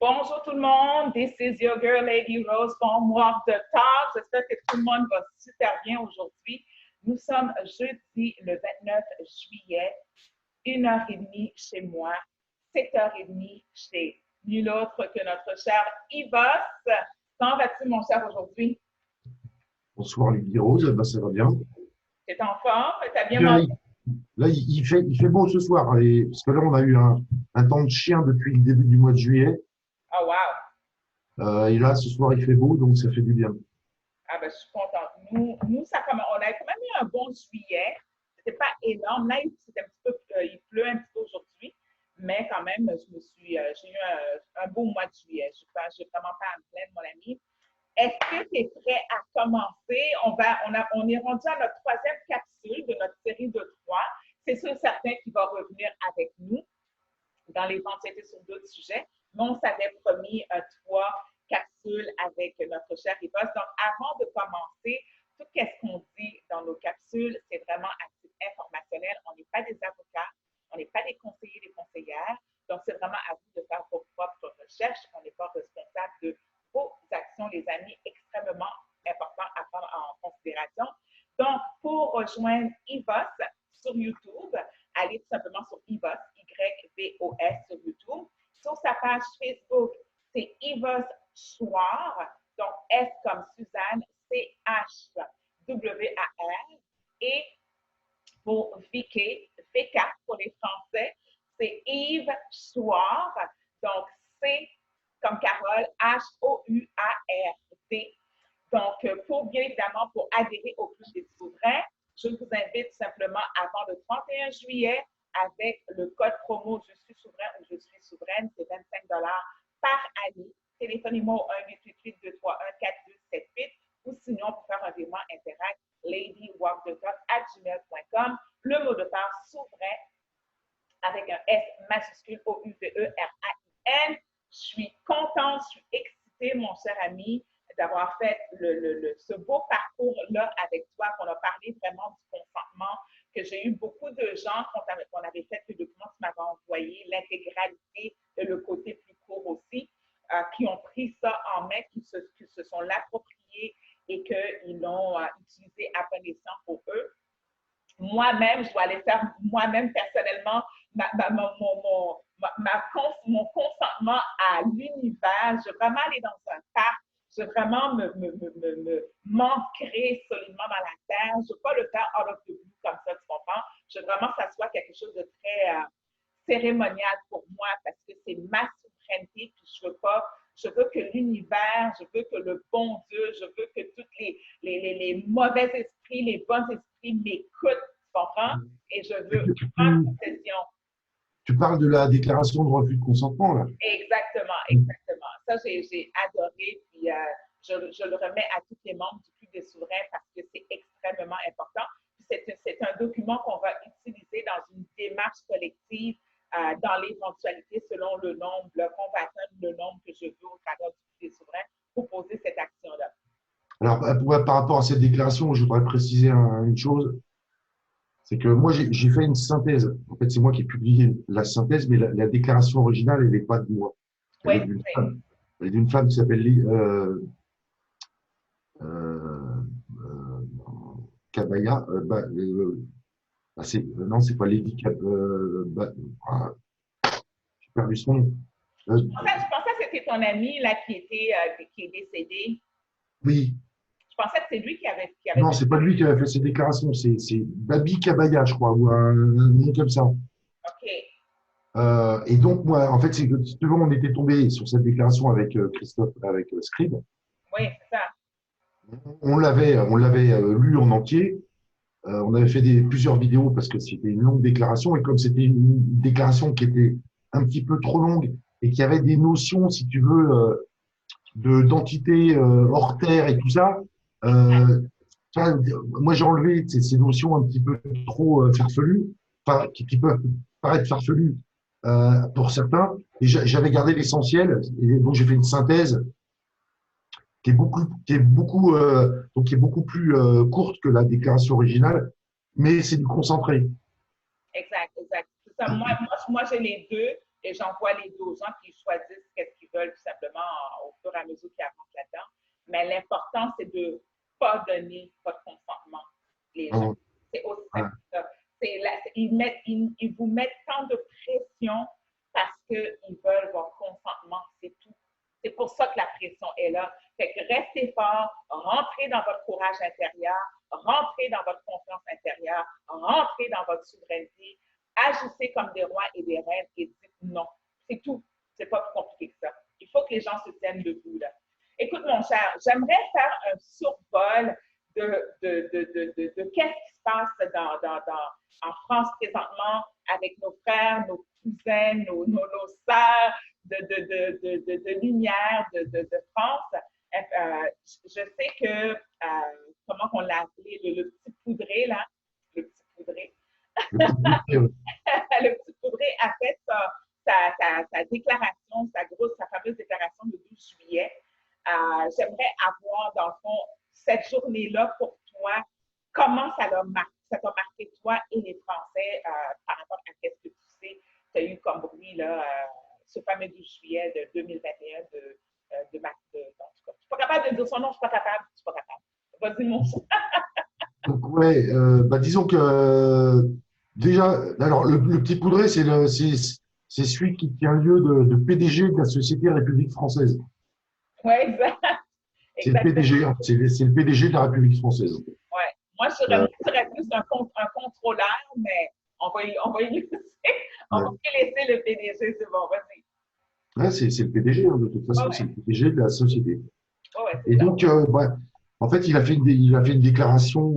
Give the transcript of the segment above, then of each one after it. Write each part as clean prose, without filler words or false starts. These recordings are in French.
Bonjour tout le monde, this is your girl Lady Rose from Walk the Talk. J'espère que tout le monde va super bien aujourd'hui. Nous sommes jeudi le 29 juillet, 1h30 chez moi, 7h30 chez nul autre que notre cher Yvos. Comment vas-tu mon cher aujourd'hui? Bonsoir Lady Rose, ben, ça va bien. T'es en forme? T'as bien Bien, mangé? là, il fait beau ce soir, parce que là, on a eu un temps de chien depuis le début du mois de juillet. Oh wow! Et là, ce soir, il fait beau, donc ça fait du bien. Ah ben, je suis contente. Nous on a quand même eu un bon juillet. C'était pas énorme. Là, c'était un petit peu, il pleut un petit peu aujourd'hui, mais quand même, j'ai eu un beau mois de juillet. Je n'ai vraiment pas à me plaindre, mon ami. Est-ce que tu es prêt à commencer? On est rendu à notre troisième capsule de notre série de trois. C'est sûr certain qu'il va revenir avec nous dans les anxiétés sur d'autres sujets, mais on s'avait promis trois capsules avec notre cher Yvos. Donc, avant de commencer, tout ce qu'on dit dans nos capsules, c'est vraiment à titre informationnel. On n'est pas des avocats, on n'est pas des conseillers, des conseillères. Donc, c'est vraiment à vous de faire vos propres recherches. On n'est pas responsable de vos actions, les amis, extrêmement important à prendre en considération. Donc, pour rejoindre Yvos sur YouTube, allez tout simplement sur Yvos, Y-V-O-S sur YouTube. Sur sa page Facebook, c'est Yvos Chouard, donc S comme Suzanne, C-H-W-A-R. Et pour VK pour les Français, c'est Yves Chouard, donc C comme Carole, H-O-U-A-R-D. Donc, bien évidemment, pour adhérer au Club des souverains, je vous invite simplement avant le 31 juillet avec le code promo Je suis souverain ou Je suis souveraine, c'est 25 par année. Téléphonez-moi au 1-888-231-4278 ou sinon pour faire un virement interact ladywalkthetalk@gmail.com. Le mot de passe souverain avec un S majuscule O-U-V-E-R-A-I-N. Je suis contente, je suis excitée, mon cher ami, d'avoir fait ce beau parcours-là avec toi, qu'on a parlé vraiment du consentement, que j'ai eu beaucoup de gens qu'on avait fait le document que tu m'avais envoyé, l'intégralité et le côté plus court aussi, qui ont pris ça en main, qui se sont l'approprié et qu'ils l'ont utilisé à bon escient pour eux. Moi-même, je dois aller faire moi-même personnellement mon consentement à l'univers. Je veux vraiment aller dans un parc. Je veux vraiment m'ancrer solidement dans la terre. Je ne veux pas le faire out of the blue comme ça, tu comprends? Je veux vraiment que ça soit quelque chose de très cérémonial pour moi parce que c'est ma souveraineté. Puis je veux que l'univers, je veux que le bon Dieu, je veux que tous les mauvais esprits, les bons esprits m'écoutent, tu comprends? Et je veux Tu, prendre tu- possession. tu parles de la déclaration de refus de consentement, là. Exactement, exactement. Ça, j'ai adoré, puis je le remets à tous les membres du Club des souverains parce que c'est extrêmement important. C'est un document qu'on va utiliser dans une démarche collective dans l'éventualité selon le nombre, qu'on va atteindre le nombre que je veux au travers du Club des souverains pour poser cette action-là. Alors, par rapport à cette déclaration, je voudrais préciser une chose, c'est que moi, j'ai fait une synthèse. En fait, c'est moi qui ai publié la synthèse, mais la déclaration originale, elle n'est pas de moi. Elle Oui, est d'une oui. femme. Elle est d'une femme qui s'appelle euh, euh, Kabaya. Non, c'est pas Lady j'ai perdu son nom. Euh, Je pensais que c'était ton ami là, qui est décédé. oui, Je pensais que c'est lui qui avait non, fait c'est pas ça. lui qui avait fait ces déclarations, c'est Babi Kabaya, je crois, ou un nom comme ça. OK. Et donc, moi, en fait, c'est que si tu veux, on était tombé sur cette déclaration avec Christophe, avec Scribe. Oui, c'est ça. On l'avait lu en entier. On avait fait plusieurs vidéos parce que c'était une longue déclaration. Et comme c'était une déclaration qui était un petit peu trop longue et qui avait des notions, si tu veux, d'entité hors terre et tout ça, Exact. euh, ça, moi, j'ai enlevé ces notions un petit peu trop farfelues, Oui. qui peuvent paraître farfelues pour certains. Et j'avais gardé l'essentiel. Et donc, j'ai fait une synthèse qui est beaucoup plus courte que la déclaration originale, mais c'est du concentré. Exact, exact. C'est ça. Moi j'ai les deux et j'envoie les deux aux gens qui choisissent qu'est-ce qu'ils veulent tout simplement au fur et à mesure qu'ils avancent là-dedans. Mais l'important, c'est de ne pas donner votre consentement, les gens. Hum, C'est aussi ouais. simple que ça. Ils vous mettent tant de pression parce qu'ils veulent votre consentement, c'est tout. C'est pour ça que la pression est là. Fait que restez fort, rentrez dans votre courage intérieur, rentrez dans votre confiance intérieure, rentrez dans votre souveraineté, agissez comme des rois et des reines et dites non. C'est tout. C'est pas plus compliqué que ça. Il faut que les gens se tiennent debout, là. Écoute, mon cher, j'aimerais faire un survol de qu'est-ce qui se passe en France présentement avec nos frères, nos cousins, nos sœurs de lumière de France. Je sais que, comment on l'a appelé, le petit poudré, là, le petit poudré, Le petit bouquet, ouais. le petit poudré a fait sa déclaration, sa fameuse déclaration du 12 juillet. J'aimerais avoir, dans le fond, cette journée-là pour toi, comment ça t'a marqué toi et les Français par rapport à ce que tu sais, tu as eu comme bruit là, ce fameux 12 juillet de 2021 en tout cas. Je suis pas capable de dire son nom, je suis pas capable, je suis pas capable. Vas-y, mon cher. Donc, ouais, bah, disons que déjà, alors le petit poudré, c'est celui qui tient lieu de PDG de la Société République française. Oui, exact. C'est le Exactement. PDG, hein. C'est le PDG de la République française. Ouais. Moi, Euh, je serais plus un contrôleur, mais on va y laisser, on va ouais. y laisser le PDG, c'est bon, vas-y. Ouais, c'est le PDG, hein, de toute Ouais, façon, c'est ouais, le PDG de la société. ouais, ouais, c'est Et ça. donc, ouais, en fait, il a fait une déclaration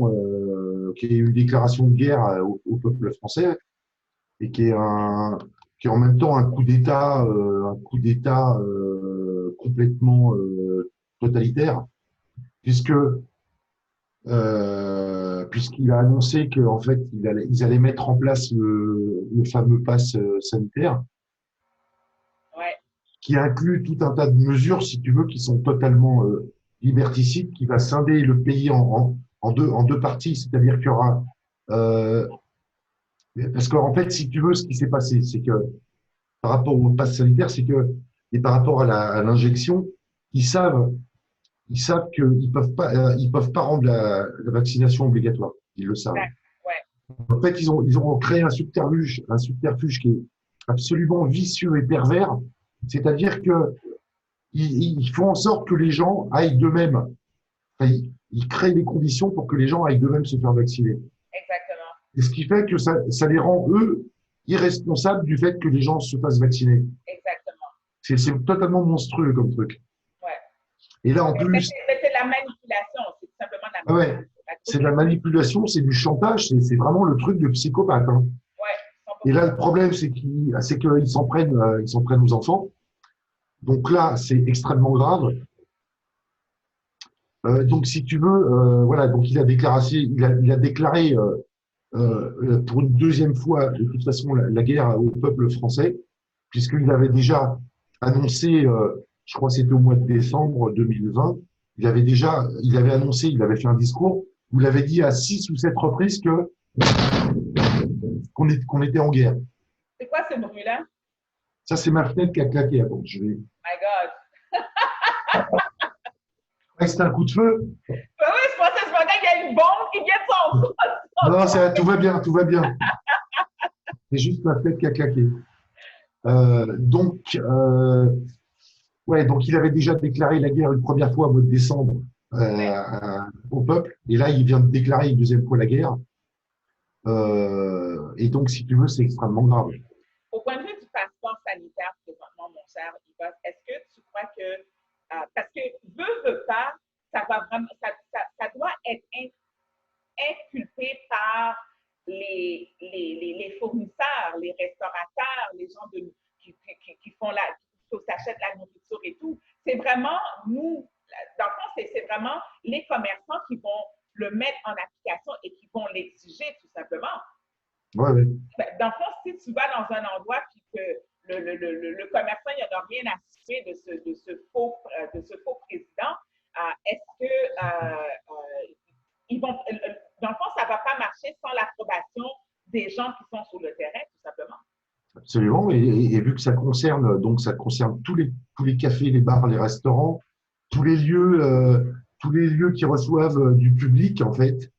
qui est une déclaration de guerre au peuple français et qui est en même temps un coup d'État complètement totalitaire, puisque puisqu'il a annoncé qu'en fait, ils allaient mettre en place le fameux pass sanitaire, Ouais, qui inclut tout un tas de mesures, si tu veux, qui sont totalement liberticides, qui va scinder le pays en deux parties, c'est-à-dire qu'il y aura euh, parce qu'en fait, si tu veux, ce qui s'est passé, c'est que par rapport au pass sanitaire, c'est que et par rapport à l'injection, ils savent ils savent qu'ils peuvent pas rendre la vaccination obligatoire. Ils le savent. exact. Ouais, En fait, ils ont créé un subterfuge qui est absolument vicieux et pervers. C'est-à-dire que ils font en sorte que les gens aillent d'eux-mêmes. Enfin, ils créent les conditions pour que les gens aillent d'eux-mêmes se faire vacciner. exactement. Et ce qui fait que ça les rend, eux, irresponsables du fait que les gens se fassent vacciner. Exactement. C'est totalement monstrueux comme truc. Ouais. Et là, en plus, Mais c'est de la manipulation, c'est tout simplement de la ah ouais, manipulation. La c'est grosse de la manipulation, c'est du chantage, c'est vraiment le truc de psychopathe, hein. ouais, Et 100%. là, le problème, c'est ils s'en prennent aux enfants. Donc là, c'est extrêmement grave. Donc, si tu veux, voilà, donc il a déclaré pour une deuxième fois, de toute façon, la guerre au peuple français, puisqu'il avait déjà annoncé, je crois que c'était au mois de décembre 2020, il avait annoncé, il avait fait un discours où il avait dit à 6 ou 7 reprises qu'on était en guerre. C'est quoi ce bruit-là? Ça, c'est ma fenêtre qui a claqué. Attends, je vais. My God. Ouais, c'était un coup de feu. Ben oui, je pensais ce matin qu'il y a une bombe qui vient de son Non, tout va bien, tout va bien. C'est juste ma fenêtre qui a claqué. Donc, ouais, donc il avait déjà déclaré la guerre une première fois au mois de décembre Ouais. au peuple, et là il vient de déclarer une deuxième fois la guerre. Et donc, si tu veux, c'est extrêmement grave. Au point de vue du passeport sanitaire, présentement, mon cher Yves, est-ce que tu crois que, parce que veut pas, ça va vraiment, ça doit être inculpé par les fournisseurs, les restaurateurs, les gens qui font qui s'achètent la nourriture et tout. C'est vraiment nous, dans le fond, c'est vraiment les commerçants qui vont le mettre en application et qui vont l'exiger tout simplement. Ouais, ouais. Dans le fond, si tu vas dans un endroit puis que le commerçant, il n'y en a rien à cirer de ce faux président, est-ce que ils vont, dans le fond, ça ne va pas marcher sans l'approbation des gens qui sont sur le terrain, tout simplement. Absolument. Et vu que ça concerne tous les cafés, les bars, les restaurants, tous les lieux, euh, tous les lieux qui reçoivent du public, en fait,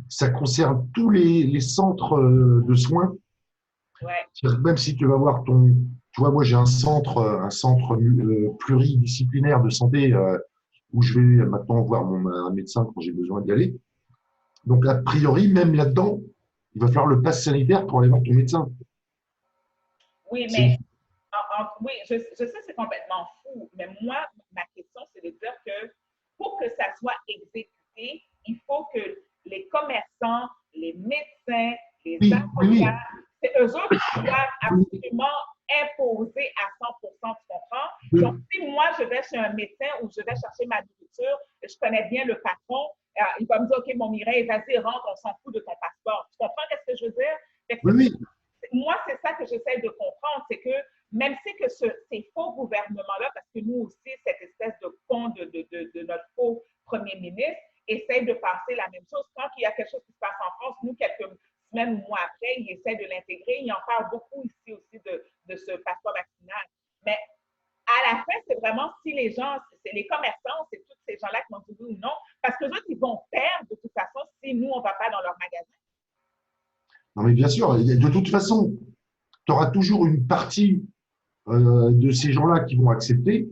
ça concerne tous les centres de soins. Ouais. C'est-à-dire que même si tu vas voir tu vois, moi j'ai un centre pluridisciplinaire de santé où je vais maintenant voir un médecin quand j'ai besoin d'y aller. Donc, a priori, même là-dedans, il va falloir le pass sanitaire pour aller voir ton médecin. Oui, C'est, mais oui, je sais, c'est complètement fou, mais moi, ma question, c'est de dire que pour que ça soit exécuté, il faut que les commerçants, les médecins, les oui, oui, oui, avocats, c'est eux autres qui doivent oui, absolument imposer à 100%, tu comprends? Donc, oui, si moi, je vais chez un médecin ou je vais chercher ma nourriture, je connais bien le patron, il va me dire, OK, mon Mireille, vas-y, rentre, on s'en fout de ton passeport. Tu comprends ce que je veux dire? oui, Moi, c'est ça que j'essaie de comprendre, c'est que même si que ces faux gouvernements-là, parce que nous aussi, cette espèce de con de notre faux premier ministre, essaie de passer la même chose. Quand il y a quelque chose qui se passe en France, nous, quelques semaines ou mois après, ils essaient de l'intégrer. Ils en parlent beaucoup ici aussi de ce passeport vaccinal. Mais à la fin, c'est vraiment si les gens, c'est les commerçants, c'est tous ces gens-là qui vont dire oui ou non, parce que eux, ils vont perdre de toute façon si nous, on ne va pas dans leur magasin. non, mais bien sûr, de toute façon, tu auras toujours une partie de ces gens-là qui vont accepter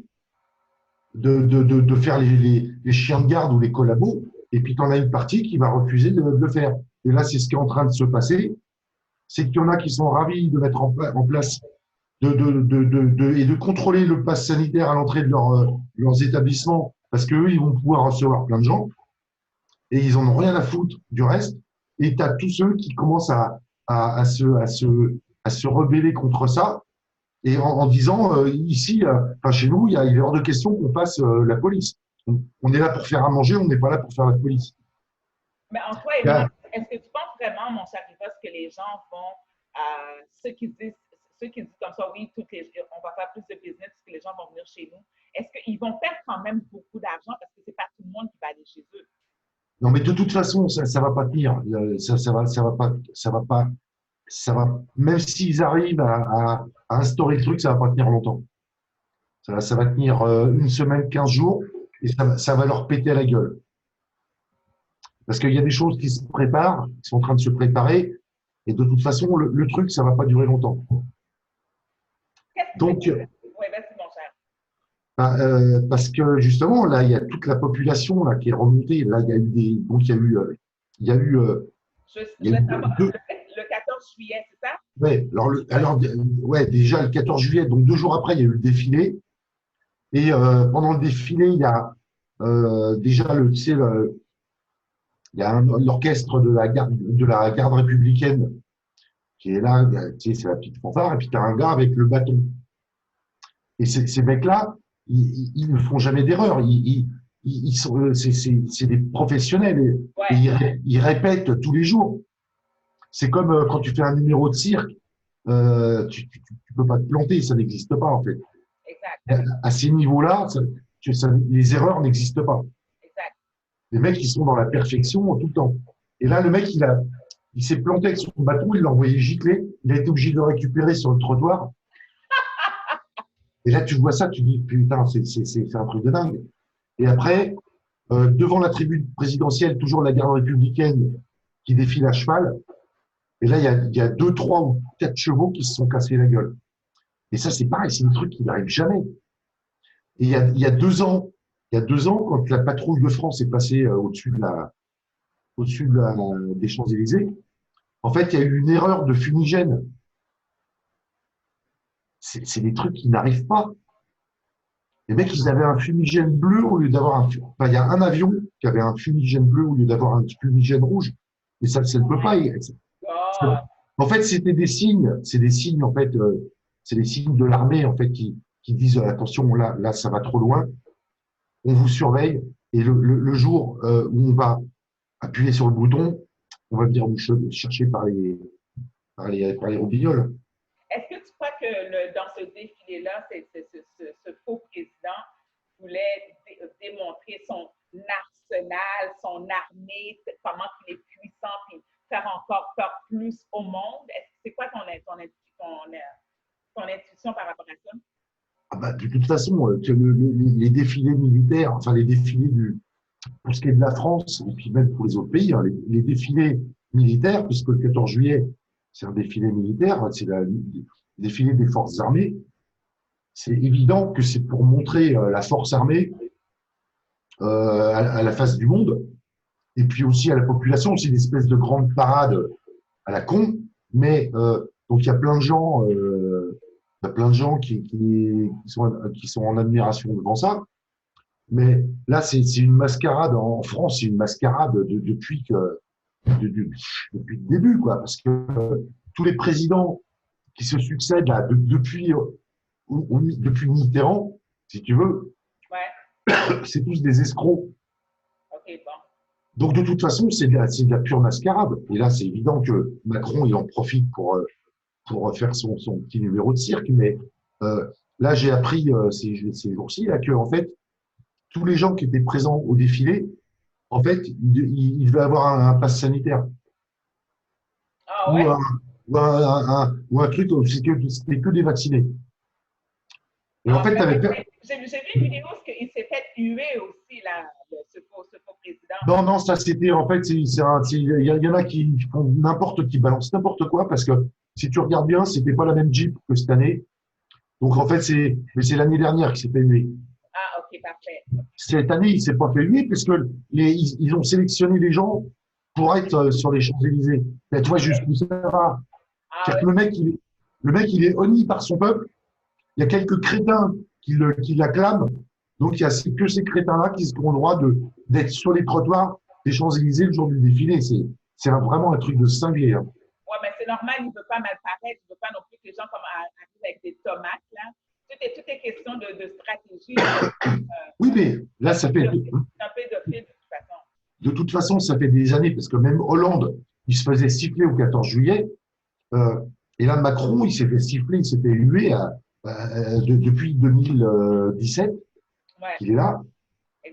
de faire les chiens de garde ou les collabos, et puis tu en as une partie qui va refuser de le faire. Et là, c'est ce qui est en train de se passer, c'est qu'il y en a qui sont ravis de mettre en place et de contrôler le pass sanitaire à l'entrée de leurs établissements, parce qu'eux, ils vont pouvoir recevoir plein de gens, et ils en ont rien à foutre du reste. Et tu as tous ceux qui commencent à se rebeller contre ça, et en disant, ici, enfin, chez nous, il est hors de question qu'on passe la police. On est là pour faire à manger, on n'est pas là pour faire la police. Mais en toi et moi, est-ce que tu penses vraiment, mon cher Rivas, que les gens vont, ceux qui disent comme ça, oui, on va faire plus de business parce que les gens vont venir chez nous, est-ce qu'ils vont perdre quand même beaucoup d'argent parce que c'est pas tout le monde qui va aller chez eux? Non, mais de toute façon, ça va pas tenir. Ça va pas, même s'ils arrivent à instaurer le truc, ça va pas tenir longtemps. Ça va tenir une semaine, 15 jours, et ça va leur péter à la gueule. Parce qu'il y a des choses qui se préparent, qui sont en train de se préparer, et de toute façon, le truc, ça va pas durer longtemps. Qu'est-ce qui fait Donc, que. Oui, vas-y, mon cher. parce que justement, là, il y a toute la population là, qui est remontée. Là, il y a eu donc il y a eu, il Je y a voulais eu savoir, deux, le 14 juillet, c'est ça? ouais, ouais, déjà le 14 juillet, donc 2 jours après, il y a eu le défilé. Et pendant le défilé, il y a déjà tu sais, il y a l'orchestre de la garde républicaine qui est là, tu sais, c'est la petite fanfare, et puis tu as un gars avec le bâton. Et ces mecs-là, ils ne font jamais d'erreur. C'est des professionnels et Ouais, ils répètent tous les jours. C'est comme quand tu fais un numéro de cirque, tu peux pas te planter, ça n'existe pas en fait. exact, À ces niveaux-là, les erreurs n'existent pas. exact. Les mecs, ils sont dans la perfection tout le temps. Et là, le mec, il s'est planté avec son bâton, il l'a envoyé gicler, il a été obligé de le récupérer sur le trottoir. Et là, tu vois ça, tu dis, putain, c'est un truc de dingue. Et après, devant la tribune présidentielle, toujours la garde républicaine qui défile à cheval. Et là, il y a deux, trois ou quatre chevaux qui se sont cassés la gueule. Et ça, c'est pareil, c'est un truc qui n'arrive jamais. Et il y a 2 ans, quand la patrouille de France est passée au-dessus des Champs-Élysées, en fait, il y a eu une erreur de fumigène. C'est des trucs qui n'arrivent pas. Les mecs, ils avaient un fumigène bleu au lieu d'avoir enfin, il y a un avion qui avait un fumigène bleu au lieu d'avoir un fumigène rouge. Et ça ne peut pas. God. En fait, c'était des signes. C'est des signes, en fait, c'est des signes de l'armée, en fait, qui disent attention, là, ça va trop loin. On vous surveille. Et le jour où on va appuyer sur le bouton, on va venir vous chercher par les robignoles. Est-ce que tu crois que dans ce défilé-là, ce faux président voulait démontrer son arsenal, son armée, comment il est puissant, puis faire encore peur plus au monde? C'est quoi ton ton intuition par rapport à ça? Ah bah, de toute façon, que les défilés militaires, enfin les défilés pour ce qui est de la France, et puis même pour les autres pays, hein, les défilés militaires, puisque le 14 juillet, c'est un défilé militaire, c'est le défilé des forces armées, c'est évident que c'est pour montrer la force armée à la face du monde, et puis aussi à la population. C'est une espèce de grande parade à la con, mais donc il y a plein de gens, il y a plein de gens qui sont en admiration devant ça. Mais là, c'est une mascarade en France, c'est une mascarade depuis le début, quoi, parce que tous les présidents qui se succèdent là, depuis Mitterrand, si tu veux, Ouais, c'est tous des escrocs. OK, bon. Donc de toute façon, c'est de la pure mascarade. Et là, c'est évident que Macron, il en profite pour faire son petit numéro de cirque. Mais là, j'ai appris ces jours-ci là, que en fait, tous les gens qui étaient présents au défilé, en fait, ils devaient avoir un pass sanitaire Ah ou ouais? ou un truc, c'était que des vaccinés. Et en Ah, fait, tu ben, avais. j'ai vu une vidéo où il s'est fait huer aussi, là, ce faux président. Non, non, ça c'était en fait, il y en a qui font qui balancent n'importe quoi parce que si tu regardes bien, c'était pas la même Jeep que cette année. Donc en fait, c'est l'année dernière qui s'est fait huer. Ah, OK, parfait. Cette année, il s'est pas fait huer parce que ils ont sélectionné les gens pour être sur les Champs-Élysées. Ben, tu vois jusqu'où ça va. Ah C'est-à-dire ouais, que le mec, il est honni par son peuple. Il y a quelques crétins qui l'acclament. Donc il y a que ces crétins-là qui ont le droit d'être sur les trottoirs des Champs-Élysées le jour du défilé. C'est vraiment un truc de cinglé. Hein. ouais, mais c'est normal, il ne veut pas mal paraître, il ne veut pas non plus que les gens comme arrivent avec des tomates, là. Tout est question de stratégie. Oui, mais là, C'est un pédophile, de toute façon. de toute façon, ça fait des années, parce que même Hollande, il se faisait siffler au 14 juillet. Euh, et là, Macron, il s'est fait siffler, il s'est fait huer depuis 2017 Ouais, qu'il est là.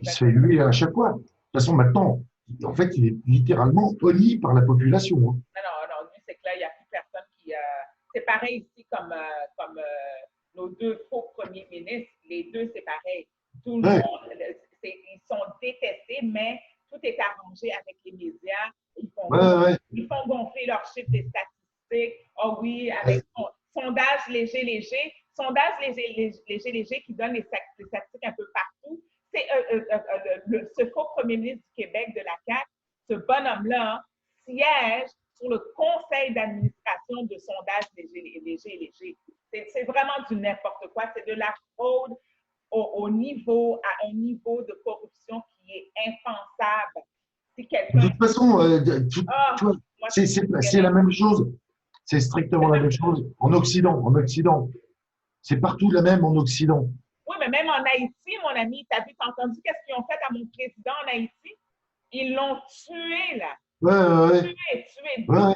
Il se fait exactement. huer à chaque fois. De toute façon, maintenant, en fait, il est littéralement honni par la population. Hein. Non, non, non, lui, c'est clair, il n'y a plus personne qui. C'est pareil ici comme nos deux faux premiers ministres. Les deux, c'est pareil. Tout le Ouais, monde, ils sont détestés, mais tout est arrangé avec les médias. ouais, ouais, Ils font gonfler leurs chiffres des statistiques. Oh oui, ouais. avec sondage léger, léger. Sondage léger, léger, léger qui donne les statistiques un peu partout. C'est ce faux premier ministre du Québec de la CAQ, ce bonhomme-là, hein, siège sur le conseil d'administration de sondage léger, léger, léger. C'est vraiment du n'importe quoi. C'est de la fraude à un niveau de corruption qui est impensable. Si De quelqu'un. toute façon, Ah, tu vois, moi, je suis c'est la désespérée. même chose. C'est strictement la même chose en Occident. En Occident, c'est partout la même en Occident. Oui, mais même en Haïti, mon ami, t'as entendu qu'est-ce qu'ils ont fait à mon président en Haïti? Ils l'ont tué, là. Ouais, ouais, Tué. ouais,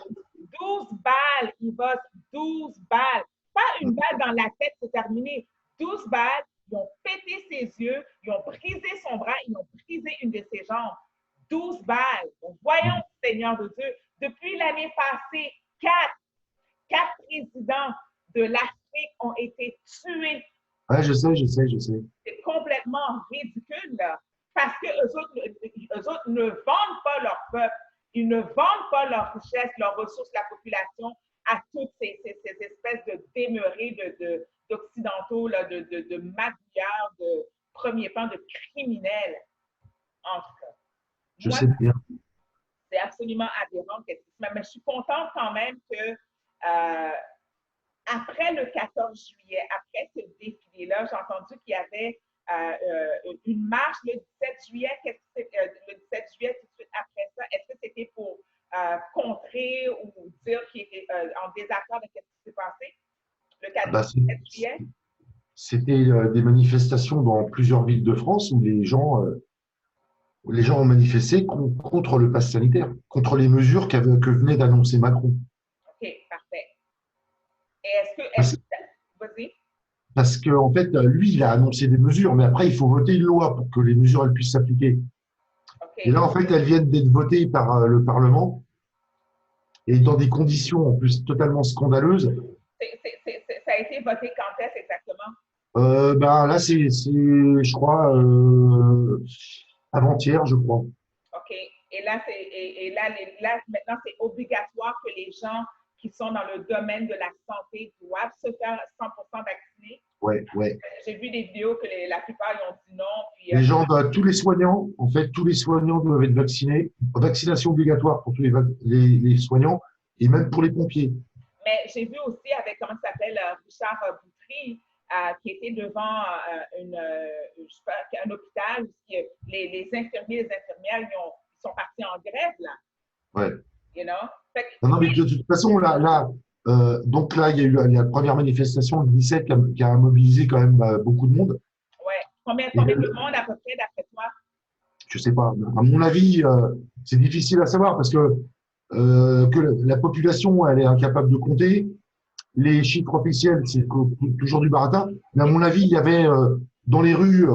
12 balles, il bosse 12 balles. Pas une balle dans la tête, c'est terminé. 12 balles, ils ont pété ses yeux, ils ont brisé son bras, ils ont brisé une de ses jambes. 12 balles. Voyons, Seigneur de Dieu, depuis l'année passée, quatre présidents de l'Afrique ont été tués. ouais, je sais, je sais, je sais. C'est complètement ridicule, là. Parce que eux autres ne vendent pas leur peuple, ils ne vendent pas leurs richesses, leurs ressources, la population à toutes ces espèces de demeurés d'occidentaux, de magouillards, de premier plan, de criminels, en tout cas. Je Moi, sais bien. c'est absolument aberrant. Mais je suis contente quand même que après le 14 juillet, après ce défilé-là, j'ai entendu qu'il y avait une marche le 17 juillet. Le 17 juillet, tout de suite après ça, est-ce que c'était pour contrer ou dire qu'il était en désaccord avec ce qui s'est passé le Bah, 17 juillet? c'était des manifestations dans plusieurs villes de France où les gens ont manifesté contre le pass sanitaire, contre les mesures que venait d'annoncer Macron. OK, parfait. Et Parce, vas-y. parce que en fait, lui, il a annoncé des mesures, mais après, il faut voter une loi pour que les mesures elles puissent s'appliquer. Et OK. là, en fait, elles viennent d'être votées par le Parlement et dans des conditions en plus totalement scandaleuses. Ça a été voté quand est-ce exactement? Ben, là, je crois, avant-hier, je crois. OK. Et là, là, maintenant, c'est obligatoire que les gens qui sont dans le domaine de la santé doivent se faire 100% vacciner. Ouais, ouais. J'ai vu des vidéos que la plupart ils ont dit non. Puis, Les gens, tous les soignants, en fait, tous les soignants doivent être vaccinés. Vaccination obligatoire pour tous les soignants et même pour les pompiers. mais j'ai vu aussi avec, comment ça s'appelle, Richard Boutry, qui était devant je sais pas, un hôpital où les infirmiers et les infirmières ils sont partis en grève, là. Ouais. You know? Fait que, Non, non, mais de toute façon, donc là, il y a eu la première manifestation le 17 qui a mobilisé quand même beaucoup de monde. ouais. Combien Et, de monde à peu près, d'après toi? je sais pas. À mon avis, c'est difficile à savoir parce que la population, elle est incapable de compter. Les chiffres officiels, c'est toujours du baratin. Mais à mon avis, il y avait dans les rues,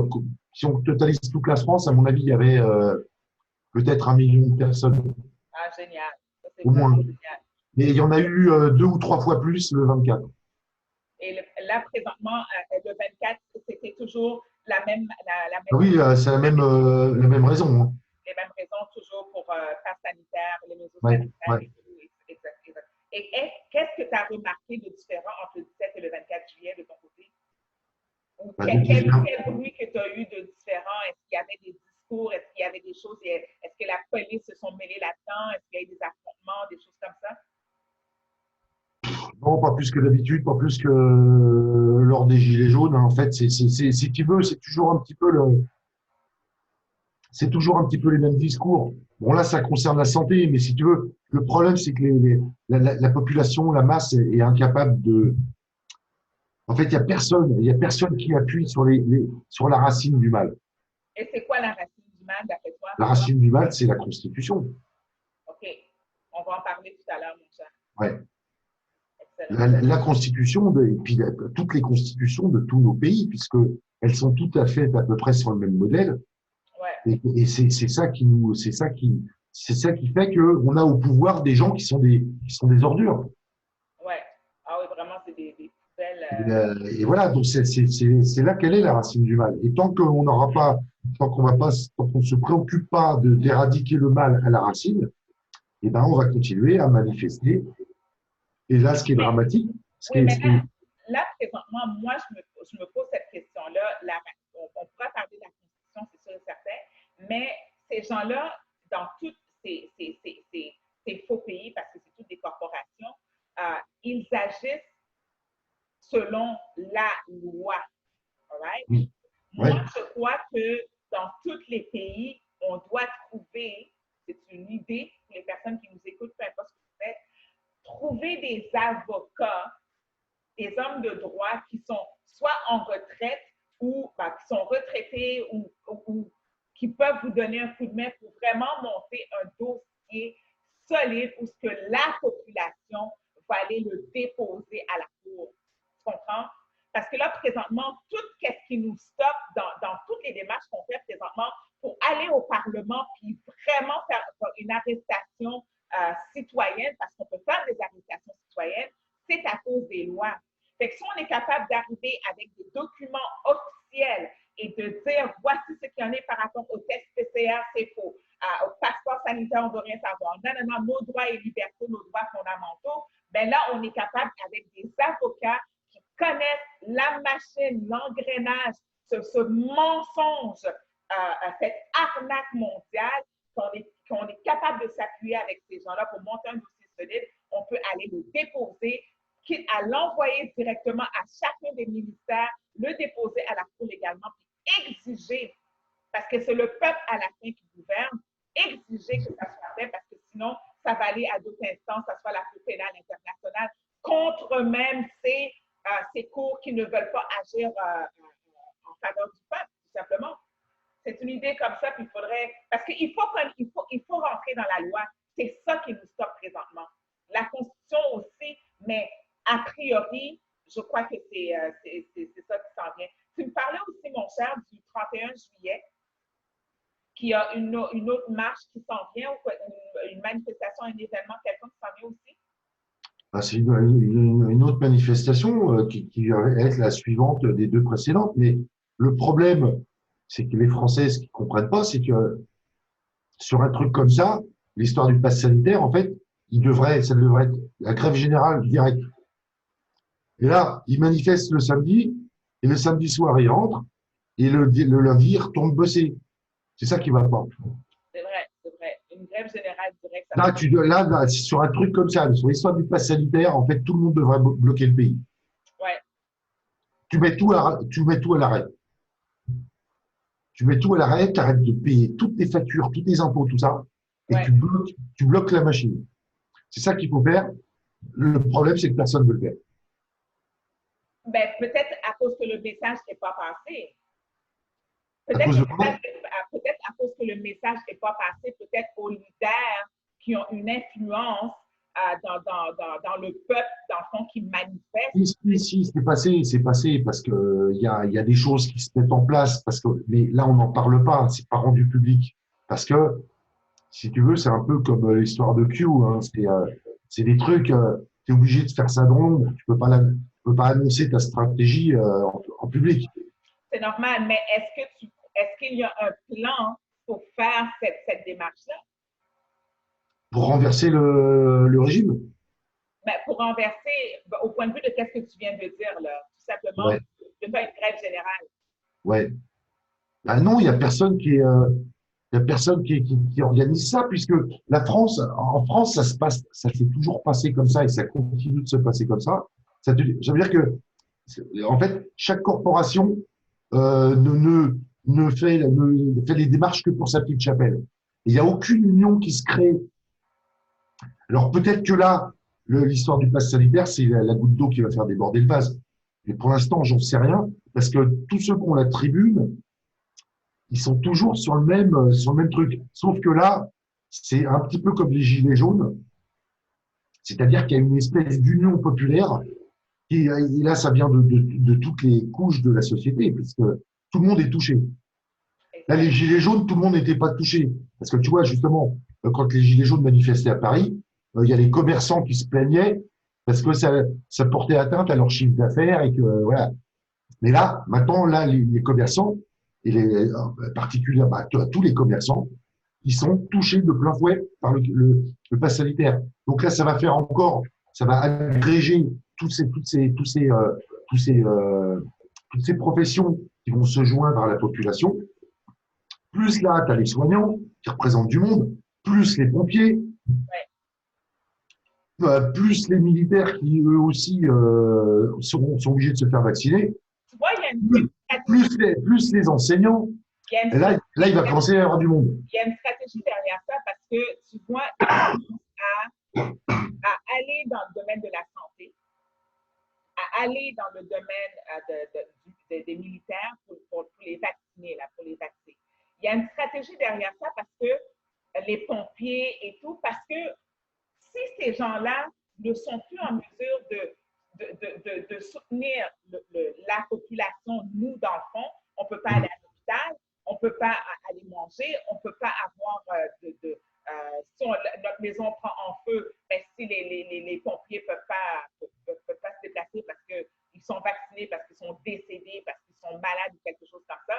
si on totalise toute la France, à mon avis, il y avait peut-être 1 million de personnes, Ah, génial. Ça, c'est au moins. vraiment génial. Mais il y en a eu 2 ou 3 fois plus le 24. Et là, présentement, le 24, c'était toujours la Ah même, oui, c'est la même raison. Hein. les mêmes raisons, toujours pour passe sanitaire, les mesures Ouais, sanitaires ouais. et tout. Exact, exact. Et qu'est-ce que tu as remarqué de différent entre le 17 et le 24 juillet de ton côté? Ou Bah, quel bruit que tu as eu de différent? Est-ce qu'il y avait des discours? Est-ce qu'il y avait des choses? Est-ce que la police se sont mêlés là-dedans? Est-ce qu'il y a eu des affrontements, des choses comme ça? non, pas plus que d'habitude, pas plus que lors des Gilets jaunes. Hein. En fait, si tu veux, c'est toujours un petit peu les mêmes discours. Bon, là, ça concerne la santé, mais si tu veux, le problème, c'est que la population, la masse est incapable de. En fait, il y a personne qui appuie sur la racine du mal. Et c'est quoi la racine du mal, d'après toi? La racine du mal, c'est la Constitution. OK. On va en parler tout à l'heure, mon cher. Ouais. Excellent. La Constitution, et puis toutes les constitutions de tous nos pays, puisque elles sont toutes à fait à peu près sur le même modèle. Ouais. Et c'est ça c'est ça qui fait que on a au pouvoir des gens qui sont des ordures. Ouais. Ah oui, vraiment, c'est des poubelles. Et voilà, donc c'est là qu'elle est la racine du mal. Et tant qu'on ne se préoccupe pas d'éradiquer le mal à la racine, eh ben, on va continuer à manifester. Et là, ce qui est Mais, dramatique, oui, mais là, présentement, moi, je me pose cette question-là. On pourra parler de la Constitution, c'est sûr et certain, mais ces gens-là, dans tous ces faux pays, parce que c'est toutes des corporations, ils agissent selon la loi. All right? oui, Moi, ouais, je crois que dans tous les pays, on doit trouver, c'est une idée pour les personnes qui nous écoutent, peu importe ce que vous faites, trouver des avocats, des hommes de droit qui sont soit en retraite ou qui sont retraités ou qui peuvent vous donner un coup de main pour vraiment monter un dossier solide où ce que la population va aller le déposer à la cour. Tu comprends? Parce que là, présentement, tout ce qui nous stoppe dans toutes les démarches qu'on fait présentement pour aller au Parlement puis vraiment faire une arrestation citoyenne, parce qu'on peut faire des arrestations citoyennes, c'est à cause des lois. Fait que si on est capable d'arriver avec des documents officiels et de dire voici ce qu'il y en a par rapport au test PCR, c'est faux. Au passeport sanitaire, on ne veut rien savoir. Non, non, non, nos droits et libertés, nos droits fondamentaux. Ben là, on est capable avec des avocats qui connaissent la machine, l'engrenage, ce mensonge, cette arnaque mondiale, qu'on est capable de s'appuyer avec ces gens-là pour monter un dossier solide. On peut aller le déposer, quitte à l'envoyer directement à chacun des ministères, le déposer à la Cour légalement, puis exiger, parce que c'est le peuple à la fin qui gouverne, exiger que ça soit fait, parce que sinon, ça va aller à d'autres instances, que ce soit la Cour pénale internationale, contre même ces cours qui ne veulent pas agir en faveur du peuple, tout simplement. C'est une idée comme ça, puis il faudrait. Parce qu'il faut rentrer dans la loi. C'est ça qui nous stoppe présentement. La Constitution aussi, mais a priori, je crois que c'est ça qui s'en vient. Tu me parlais aussi, mon cher, du 31 juillet, qu'il y a une autre marche qui s'en vient, ou une manifestation, un événement quelconque qui s'en vient aussi? bah, c'est une autre manifestation qui va être la suivante des deux précédentes. Mais le problème, c'est que les Français, ce qu'ils comprennent pas, c'est que sur un truc comme ça, l'histoire du pass sanitaire, en fait, ça devrait être la grève générale directe. Et là, ils manifestent le samedi, et le samedi soir, ils rentrent, et le lundi, ils retournent bosser. C'est ça qui va pas. C'est vrai, c'est vrai. Une grève générale directe, ça Là, marche. sur un truc comme ça, sur l'histoire du pass sanitaire, en fait, tout le monde devrait bloquer le pays. Ouais, Tu mets tout à l'arrêt. Tu mets tout à l'arrêt, tu arrêtes de payer toutes tes factures, tous tes impôts, tout ça, et ouais. tu bloques la machine. C'est ça qu'il faut faire. Le problème, c'est que personne ne veut le faire. Ben, peut-être à cause que le message n'est pas passé. À Peut-être cause que de quoi? peut-être à cause que le message n'est pas passé, peut-être aux leaders qui ont une influence dans le peuple, dans le fond, qui manifeste. Si, c'est passé parce que il y a des choses qui se mettent en place parce que, mais là, on n'en parle pas, c'est pas rendu public. Parce que, si tu veux, c'est un peu comme l'histoire de Q, hein. C'est des trucs, tu es obligé de faire ça dans l'ombre. Tu peux pas annoncer ta stratégie en public C'est normal, mais est-ce qu'il y a un plan pour faire cette démarche-là? pour renverser le régime. Ben, pour renverser, ben, au point de vue de ce que tu viens de dire, là, tout simplement, Ouais, de faire une grève générale. ouais. Ah non, il y a personne qui organise ça, puisque en France, ça s'est toujours passé comme ça et ça continue de se passer comme ça. Ça veut dire que, en fait, chaque corporation euh, ne, ne, ne fait les démarches que pour sa petite chapelle. Il n'y a aucune union qui se crée. Alors peut-être que là, l'histoire du pass sanitaire, c'est la goutte d'eau qui va faire déborder le vase. Mais pour l'instant, j'en sais rien, parce que tous ceux qui ont la tribune, ils sont toujours sur le même truc. Sauf que là, c'est un petit peu comme les gilets jaunes, c'est-à-dire qu'il y a une espèce d'union populaire et là, ça vient de toutes les couches de la société, puisque tout le monde est touché. Là, les Exact. gilets jaunes, tout le monde n'était pas touché. Parce que tu vois, justement, quand les gilets jaunes manifestaient à Paris, il y a les commerçants qui se plaignaient parce que ça portait atteinte à leur chiffre d'affaires et que, voilà. Mais là, maintenant, là, les commerçants, et particulièrement tous les commerçants, ils sont touchés de plein fouet par le pass sanitaire. Donc là, ça va faire encore, ça va agréger tous ces, toutes ces professions qui vont se joindre à la population. Plus là, tu as les soignants qui représentent du monde, plus les pompiers, Ouais. plus les militaires qui eux aussi sont obligés de se faire vacciner, Tu vois, plus, plus les enseignants. il y a une Et là, il va commencer à y avoir du monde. il y a une stratégie derrière ça parce que tu vois, ils commencent à aller dans le domaine de la santé, à aller dans le domaine des militaires pour les vacciner, là, pour les vacciner. Il y a une stratégie derrière ça parce que les pompiers et tout, parce que si ces gens-là ne sont plus en mesure de soutenir la population, nous, dans le fond, on ne peut pas aller à l'hôpital, on ne peut pas aller manger, on ne peut pas avoir si notre maison prend en feu, ben, si les pompiers ne peuvent pas se déplacer parce qu'ils sont vaccinés, parce qu'ils sont décédés, parce qu'ils sont malades ou quelque chose comme ça.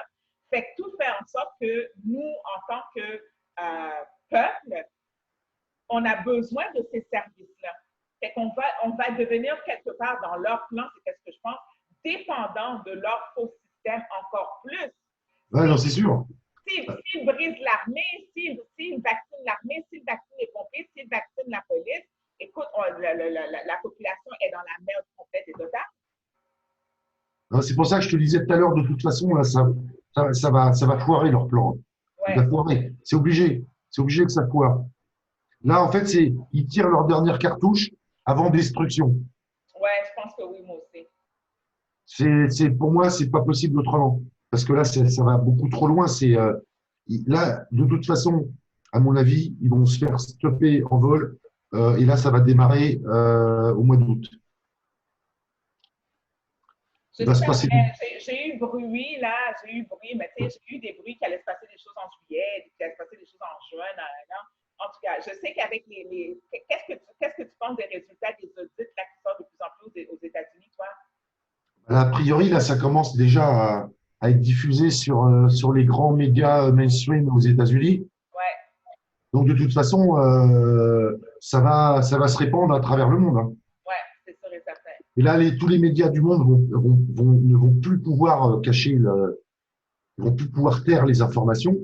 Fait que tout fait en sorte que nous, en tant que peuple, on a besoin de ces services-là. Fait qu'on on va devenir quelque part dans leur plan, c'est ce que je pense, dépendant de leur faux système encore plus. Ouais, non, c'est sûr. S'ils brisent l'armée, s'ils vaccinent l'armée, s'ils vaccinent les pompiers, s'ils vaccinent la police, écoute, la population est dans la merde complète et totale. C'est pour ça que je te disais tout à l'heure, de toute façon, là, ça va foirer leur plan. Il va Ouais, foirer. C'est obligé. C'est obligé que ça foire. Là, en fait, ils tirent leur dernière cartouche avant destruction. ouais, je pense que oui, moi aussi. Pour moi, c'est pas possible autrement. Parce que là, ça va beaucoup trop loin. Là, de toute façon, à mon avis, ils vont se faire stopper en vol. Et là, ça va démarrer au mois d'août. Il va se J'espère, passer. j'ai eu bruit, là, j'ai eu bruit, mais tu sais, j'ai eu des bruits qui allaient se passer des choses en juillet, qui allaient se passer des choses en juin, là, là. En tout cas, je sais qu'avec qu'est-ce que tu penses des résultats des audits là, qui sortent de plus en plus aux États-Unis, toi? A priori, là, ça commence déjà à être diffusé sur les grands médias mainstream aux États-Unis. Ouais, Donc, de toute façon, ça va se répandre à travers le monde, hein. ouais, c'est sûr et certain. Et là, tous les médias du monde ne vont plus pouvoir ils vont plus pouvoir taire les informations.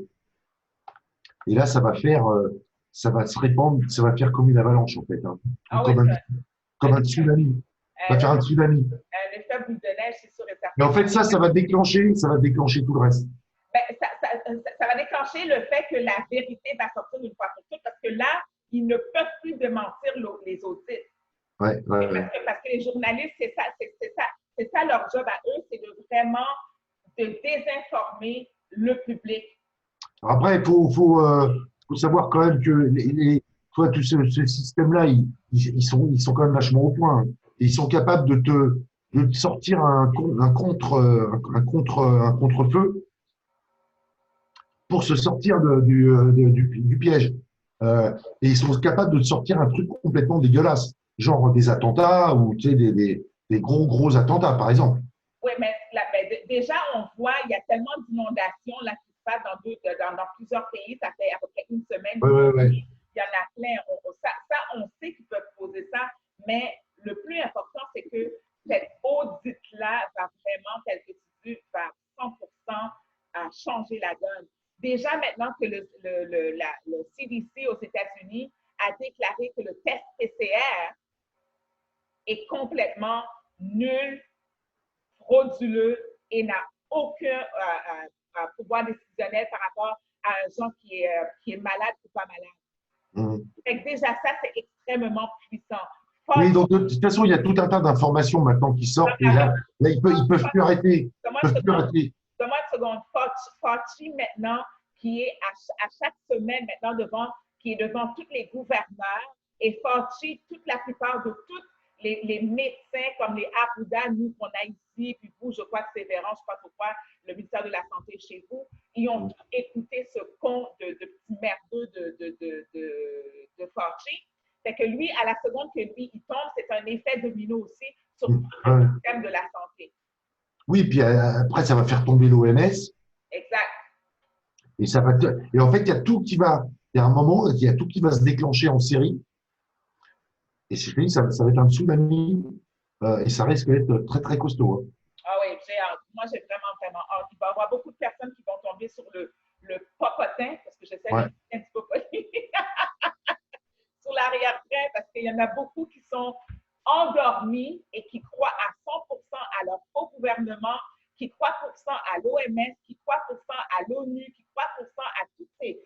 Et là, ça va se répandre, ça va faire comme une avalanche, en fait, hein. Ou Ah oui, comme un tsunami. Ça va faire un tsunami. un effet boule de neige, c'est sûr et Mais certain. en fait, ça va déclencher tout le reste. Ben, ça va déclencher le fait que la vérité va sortir une fois pour toutes parce que là, ils ne peuvent plus démentir les audits. Ouais, ouais, ouais. Parce que les journalistes, c'est ça leur job à eux, c'est de vraiment de désinformer le public. Après, faut savoir quand même que toi, tout ce système-là, ils sont quand même vachement au point, hein. Et ils sont capables de te sortir un contre-feu pour se sortir du piège. Et ils sont capables de te sortir un truc complètement dégueulasse, genre des attentats ou tu sais, des gros attentats, par exemple. Oui, mais déjà, on voit, il y a tellement d'inondations là, qui se passent dans plusieurs pays. Ça fait à peu près une semaine. Ouais, ouais, ouais. Il y en a plein. On sait qu'ils peuvent poser ça, mais le plus important, c'est que cette audit-là va vraiment, tel que tu dis, va 100% changer la donne. Déjà maintenant que le CDC aux États-Unis a déclaré que le test PCR est complètement nul, frauduleux et n'a aucun pouvoir décisionnel par rapport à un gens qui est malade ou pas malade. Fait que déjà, ça, c'est extrêmement puissant. Oui, donc de toute façon, il y a tout un tas d'informations maintenant qui sortent et là ils peuvent plus arrêter. Donne-moi une seconde. Fauci, maintenant, qui est à chaque semaine maintenant qui est devant tous les gouverneurs et Fauci, toute la plupart de tous les médecins comme les Arruda, nous qu'on a ici, puis vous, je crois que c'est Véran, je crois pourquoi le ministère de la Santé chez vous, ils ont tous écouté ce con de petit merdeux de Fauci. C'est que lui, à la seconde que lui, il tombe, c'est un effet domino aussi sur tout le système de la santé. Oui, puis après, ça va faire tomber l'OMS. Exact. Et en fait, il y a tout qui va, il y a un moment, il y a tout qui va se déclencher en série. Et c'est fini, ça va être un tsunami. Et ça risque d'être très, très costaud, hein. Ah oui, j'ai hâte. Moi, j'ai vraiment hâte. Il va y avoir beaucoup de personnes qui vont tomber sur le popotin, parce que j'essaie de dire un petit peu poli, sur l'arrière-train, parce qu'il y en a beaucoup qui sont endormis et qui croient à 100% à leur faux gouvernement, qui croient à l'OMS, qui croient à l'ONU, qui croient à tous ces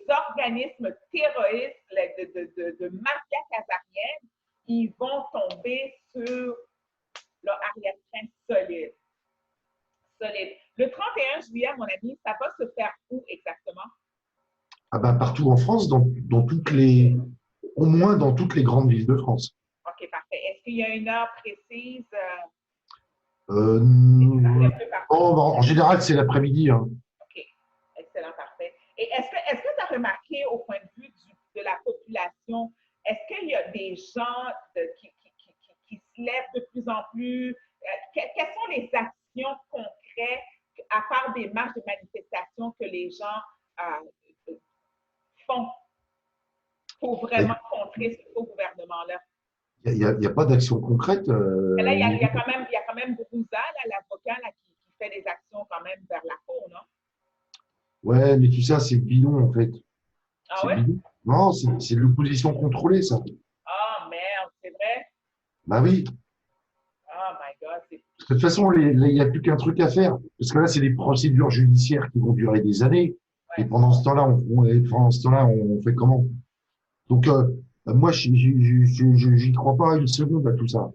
organismes terroristes de mafia kazarienne. Ils vont tomber sur leur arrière-train solide. Le 31 juillet, mon ami, ça va se faire où exactement? Ah ben, partout en France, au moins dans toutes les grandes villes de France. OK, parfait. Est-ce qu'il y a une heure précise? En général, c'est l'après-midi, hein. OK, excellent, parfait. Et est-ce que tu as remarqué au point de vue de la population, est-ce qu'il y a des gens qui se lèvent de plus en plus? Quelles sont les actions concrètes, à part des marches de manifestation, que les gens font pour vraiment contrer ce faux gouvernement-là? Il n'y a pas d'action concrète. Là, il y a quand même Bourouza, l'avocat, qui fait des actions quand même vers la cour, non? Ouais, mais tout ça, c'est bidon, en fait. Ah ouais? Bidon. Non, c'est de l'opposition contrôlée, ça. Ah, merde, c'est vrai? Bah oui. Oh my God, c'est... De toute façon, il n'y a plus qu'un truc à faire. Parce que là, c'est des procédures judiciaires qui vont durer des années. Ouais. Et pendant ce temps-là, on fait comment? Donc, moi, j'y crois pas une seconde à tout ça.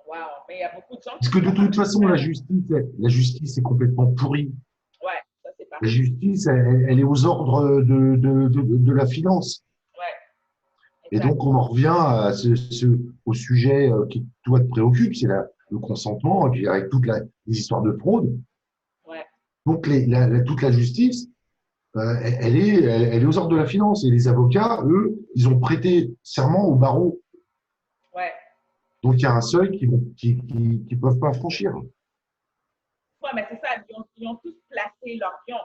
Wow, mais il y a beaucoup de gens... Parce que de toute façon, la justice est complètement pourrie. Ouais, ça c'est parfait. La justice, elle est aux ordres de la finance. Ouais. Et donc, on en revient au sujet qui, toi, te préoccupe, c'est le consentement, et puis avec toutes les histoires de fraude. Ouais. Donc, toute la justice, elle est aux ordres de la finance. Et les avocats, eux, ils ont prêté serment au barreau. Ouais. Donc, il y a un seuil qui peuvent pas franchir. Ouais, mais c'est ça, ils ont tous placé leur pion.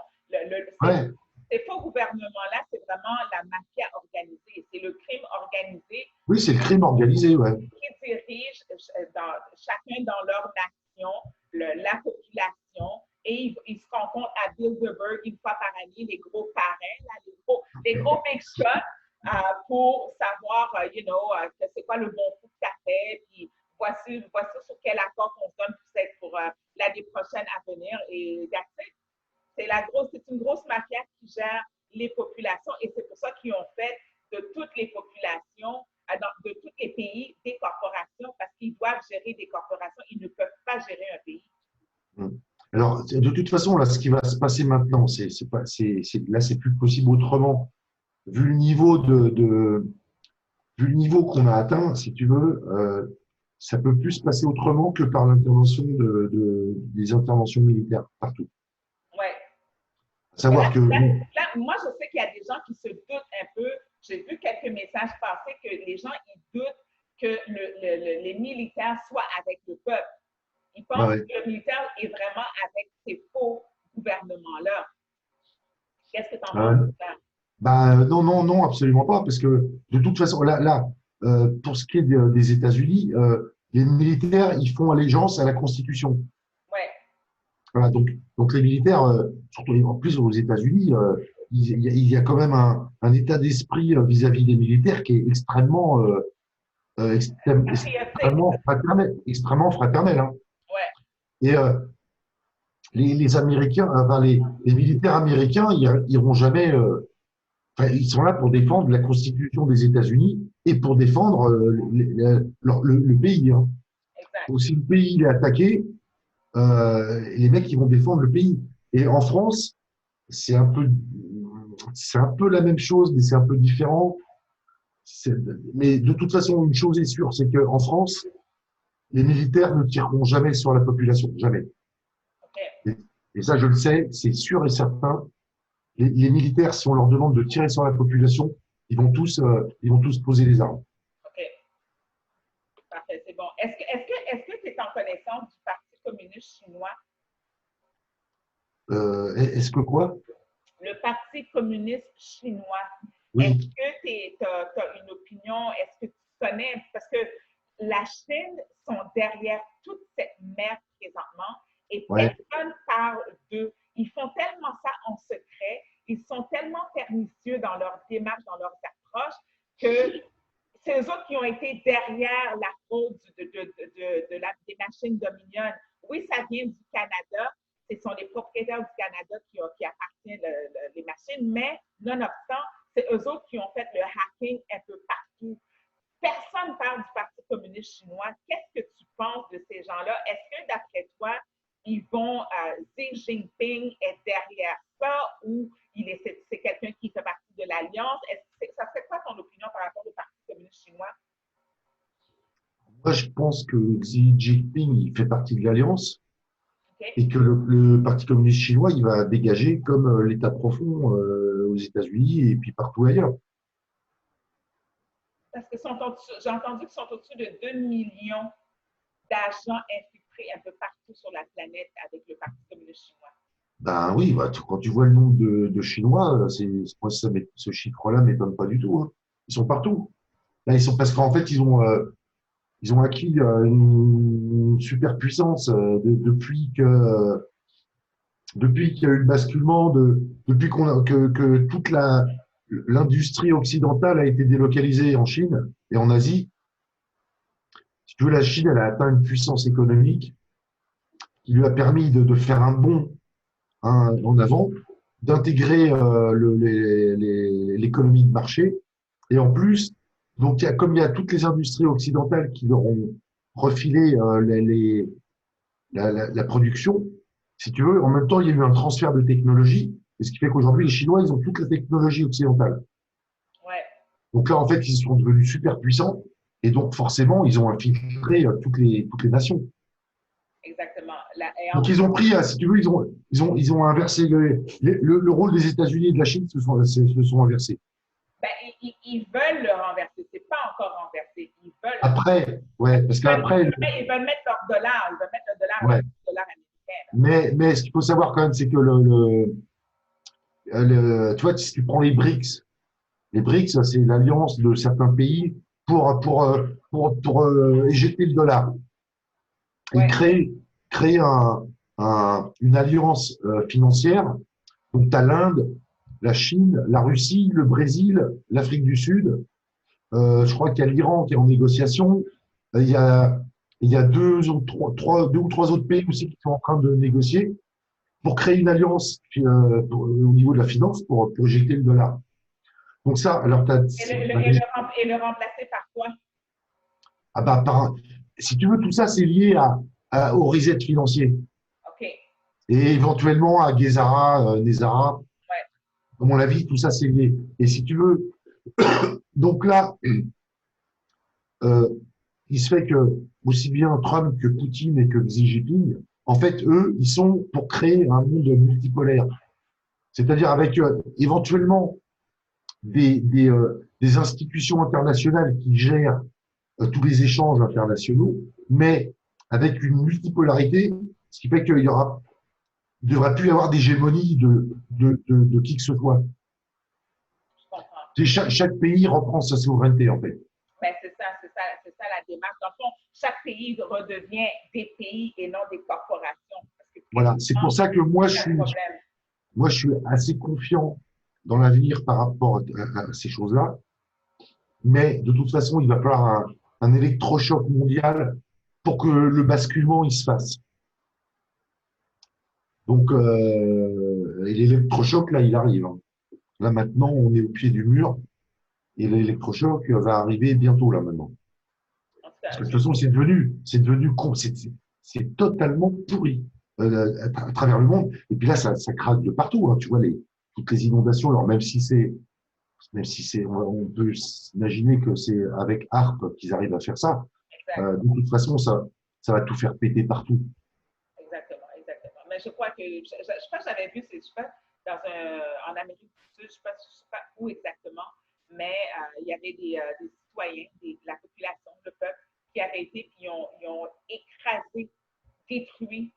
Ouais, Ces faux gouvernements-là, c'est vraiment la mafia organisée. C'est le crime organisé oui, c'est le crime organisé, ouais. qui dirige chacun dans leur nation la population et ils se rencontrent à Bilderberg une fois par année, les gros parrains, là, les gros big shots pour savoir, c'est quoi le bon coup de café, puis voici sur quel accord on se donne pour l'année prochaine à venir. Et c'est une grosse mafia qui gère les populations et c'est pour ça qu'ils ont fait de toutes les populations, de tous les pays, des corporations parce qu'ils doivent gérer des corporations. Ils ne peuvent pas gérer un pays. Alors, de toute façon, là, ce qui va se passer maintenant, là, c'est plus possible autrement. Vu le niveau vu le niveau qu'on a atteint, si tu veux, ça peut plus se passer autrement que par l'intervention des interventions militaires partout. Ouais. À savoir que, Moi, je sais qu'il y a des gens qui se doutent un peu. J'ai vu quelques messages passer que les gens ils doutent que les militaires soient avec le peuple. Ils pensent ouais. que le militaire est vraiment avec ces faux gouvernements-là. Qu'est-ce que tu en penses de ça? Non, non, non, absolument pas, parce que de toute façon, pour ce qui est des États-Unis, les militaires, ils font allégeance à la Constitution. Ouais. Voilà, donc les militaires, surtout en plus aux États-Unis, il y a quand même un état d'esprit vis-à-vis des militaires qui est extrêmement fraternel. Hein. Ouais. Et les Américains, enfin les militaires américains, ils iront jamais. Enfin, ils sont là pour défendre la Constitution des États-Unis et pour défendre le pays. Hein. Exact. Donc, si le pays est attaqué, les mecs, ils vont défendre le pays. Et en France, c'est un peu la même chose, mais c'est un peu différent. Mais de toute façon, une chose est sûre, c'est qu'en France, les militaires ne tireront jamais sur la population, jamais. Okay. Et ça, je le sais, c'est sûr et certain. Les militaires, si on leur demande de tirer sur la population, ils vont tous poser les armes. OK. Parfait, c'est bon. Est-ce que tu es en connaissance du Parti communiste chinois? Est-ce que quoi? Le Parti communiste chinois. Est-ce Oui. que tu as une opinion? Est-ce que tu connais? Parce que la Chine sont derrière toute cette merde présentement et Ouais. personne parle d'eux. Ils font tellement ça en secret. Ils sont tellement pernicieux dans leur démarche, dans leurs approches, que c'est eux autres qui ont été derrière la fraude des machines Dominion. Oui, ça vient du Canada. Ce sont les propriétaires du Canada qui appartiennent les machines, mais nonobstant, c'est eux autres qui ont fait le hacking un peu partout. Personne ne parle du Parti communiste chinois. Qu'est-ce que tu penses de ces gens-là? Est-ce que, d'après toi, Xi Jinping est derrière ça ou c'est quelqu'un qui fait partie de l'Alliance? Ça serait quoi ton opinion par rapport au Parti communiste chinois? Moi, je pense que Xi Jinping, il fait partie de l'Alliance Okay. et que le Parti communiste chinois, il va dégager comme l'État profond aux États-Unis et puis partout ailleurs. Parce que j'ai entendu qu'ils sont au-dessus de 2 millions d'agents infiltrés un peu partout sur la planète avec le Parti communiste chinois. Ben oui, quand tu vois le nombre de Chinois, moi, ce chiffre-là m'étonne pas du tout. Hein. Ils sont partout. Là, parce qu'en fait, ils ont acquis une superpuissance depuis qu'il y a eu le basculement, depuis que toute l'industrie occidentale a été délocalisée en Chine et en Asie. Si tu veux, la Chine, elle a atteint une puissance économique qui lui a permis de faire un bond en avant, d'intégrer l'économie de marché. Et en plus, donc, comme il y a toutes les industries occidentales qui leur ont refilé la production, si tu veux, en même temps, il y a eu un transfert de technologie, et ce qui fait qu'aujourd'hui, les Chinois, ils ont toute la technologie occidentale. Ouais. Donc là, en fait, ils sont devenus super puissants, et donc forcément, ils ont infiltré toutes les nations. Exactement. Et Donc, ils ont pris, si tu veux, ils ont inversé le rôle des États-Unis et de la Chine se sont inversés. Ben, ils veulent le renverser. C'est pas encore renversé. Ils veulent. Après, ouais, parce qu'après. Ils veulent mettre leur dollar. Ils veulent mettre le dollar Ouais. avec le dollar américain. Mais ce qu'il faut savoir quand même, c'est que tu vois, si tu prends les BRICS, c'est l'alliance de certains pays pour éjecter le dollar. Ils créent une alliance financière. Donc, tu as l'Inde, la Chine, la Russie, le Brésil, l'Afrique du Sud. Je crois qu'il y a l'Iran qui est en négociation. Il y a deux ou trois autres pays aussi qui sont en train de négocier pour créer une alliance au niveau de la finance pour éjecter le dollar. Donc ça, alors et le remplacer par quoi? Ah bah, si tu veux, tout ça, c'est lié au reset financier. OK. Et éventuellement à Gezara, Nezara. Ouais. À mon avis, tout ça, c'est lié. Et si tu veux, donc là, il se fait que aussi bien Trump que Poutine et que Xi Jinping, en fait, eux, ils sont pour créer un monde multipolaire. C'est-à-dire avec éventuellement des institutions internationales qui gèrent tous les échanges internationaux, mais avec une multipolarité, ce qui fait qu'il ne devrait plus y avoir d'hégémonie de qui que ce soit. Chaque pays reprend sa souveraineté, en fait. Ben, c'est ça la démarche. Dans le fond, chaque pays redevient des pays et non des corporations. Voilà, c'est pour ça que moi, je suis assez confiant dans l'avenir par rapport à ces choses-là. Mais de toute façon, il va falloir un électrochoc mondial pour que le basculement il se fasse. Donc, l'électrochoc, là, il arrive. Là, maintenant, on est au pied du mur et l'électrochoc va arriver bientôt, là, maintenant. Parce que de toute façon, c'est totalement pourri à travers le monde. Et puis là, ça craque de partout. Hein. Tu vois, toutes les inondations, alors même si on peut imaginer que c'est avec ARP qu'ils arrivent à faire ça. De toute façon, ça va tout faire péter partout. Exactement. Mais je crois que, je pense que j'avais vu, en Amérique du Sud, je ne sais pas où exactement, mais il y avait des citoyens, de la population, le peuple, qui avaient été, puis ils ont écrasé, détruit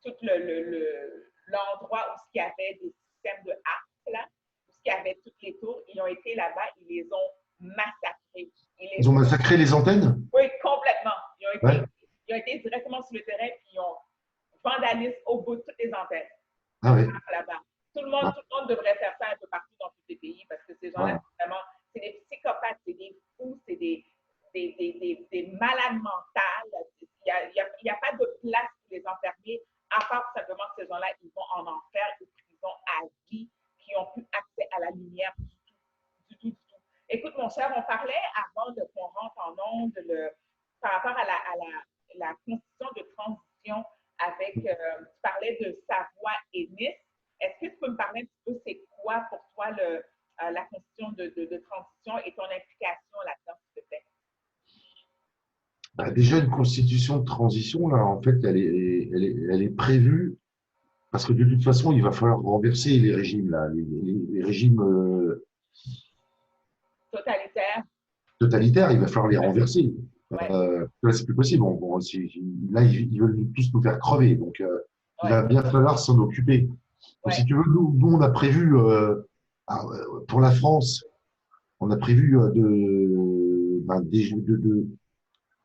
tout l'endroit où il y avait des systèmes de ARP, là, où il y avait toutes les tours. Ils ont été là-bas, ils les ont massacrés. Ils ont massacré les antennes? Oui, complètement. Ils ont été directement sur le terrain, puis ils ont vandalisé au bout de toutes les antennes. Ah oui. Là-bas. Tout le monde devrait faire ça un peu partout dans tous les pays parce que ces gens-là, vraiment, c'est des psychopathes, c'est des fous, c'est des malades mentales. Il n'y a pas de place pour les enfermer, à part simplement que ces gens-là, ils vont en enfer ou prison à vie, qui n'ont plus accès à la lumière du tout. Écoute, mon cher, on parlait avant qu'on rentre en onde par rapport à la constitution de transition avec, tu parlais de Savoie et Nice. Est-ce que tu peux me parler un petit peu, c'est quoi pour toi la constitution de transition et ton implication là-dedans, s'il te plaît? Déjà, une constitution de transition, là, en fait, elle est prévue parce que de toute façon, il va falloir renverser les régimes, là, les régimes totalitaires, il va falloir les renverser. Là, c'est plus possible. Là, ils veulent tous nous faire crever. Donc, il va bien falloir s'en occuper. Donc, si tu veux, nous on a prévu, pour la France, on a prévu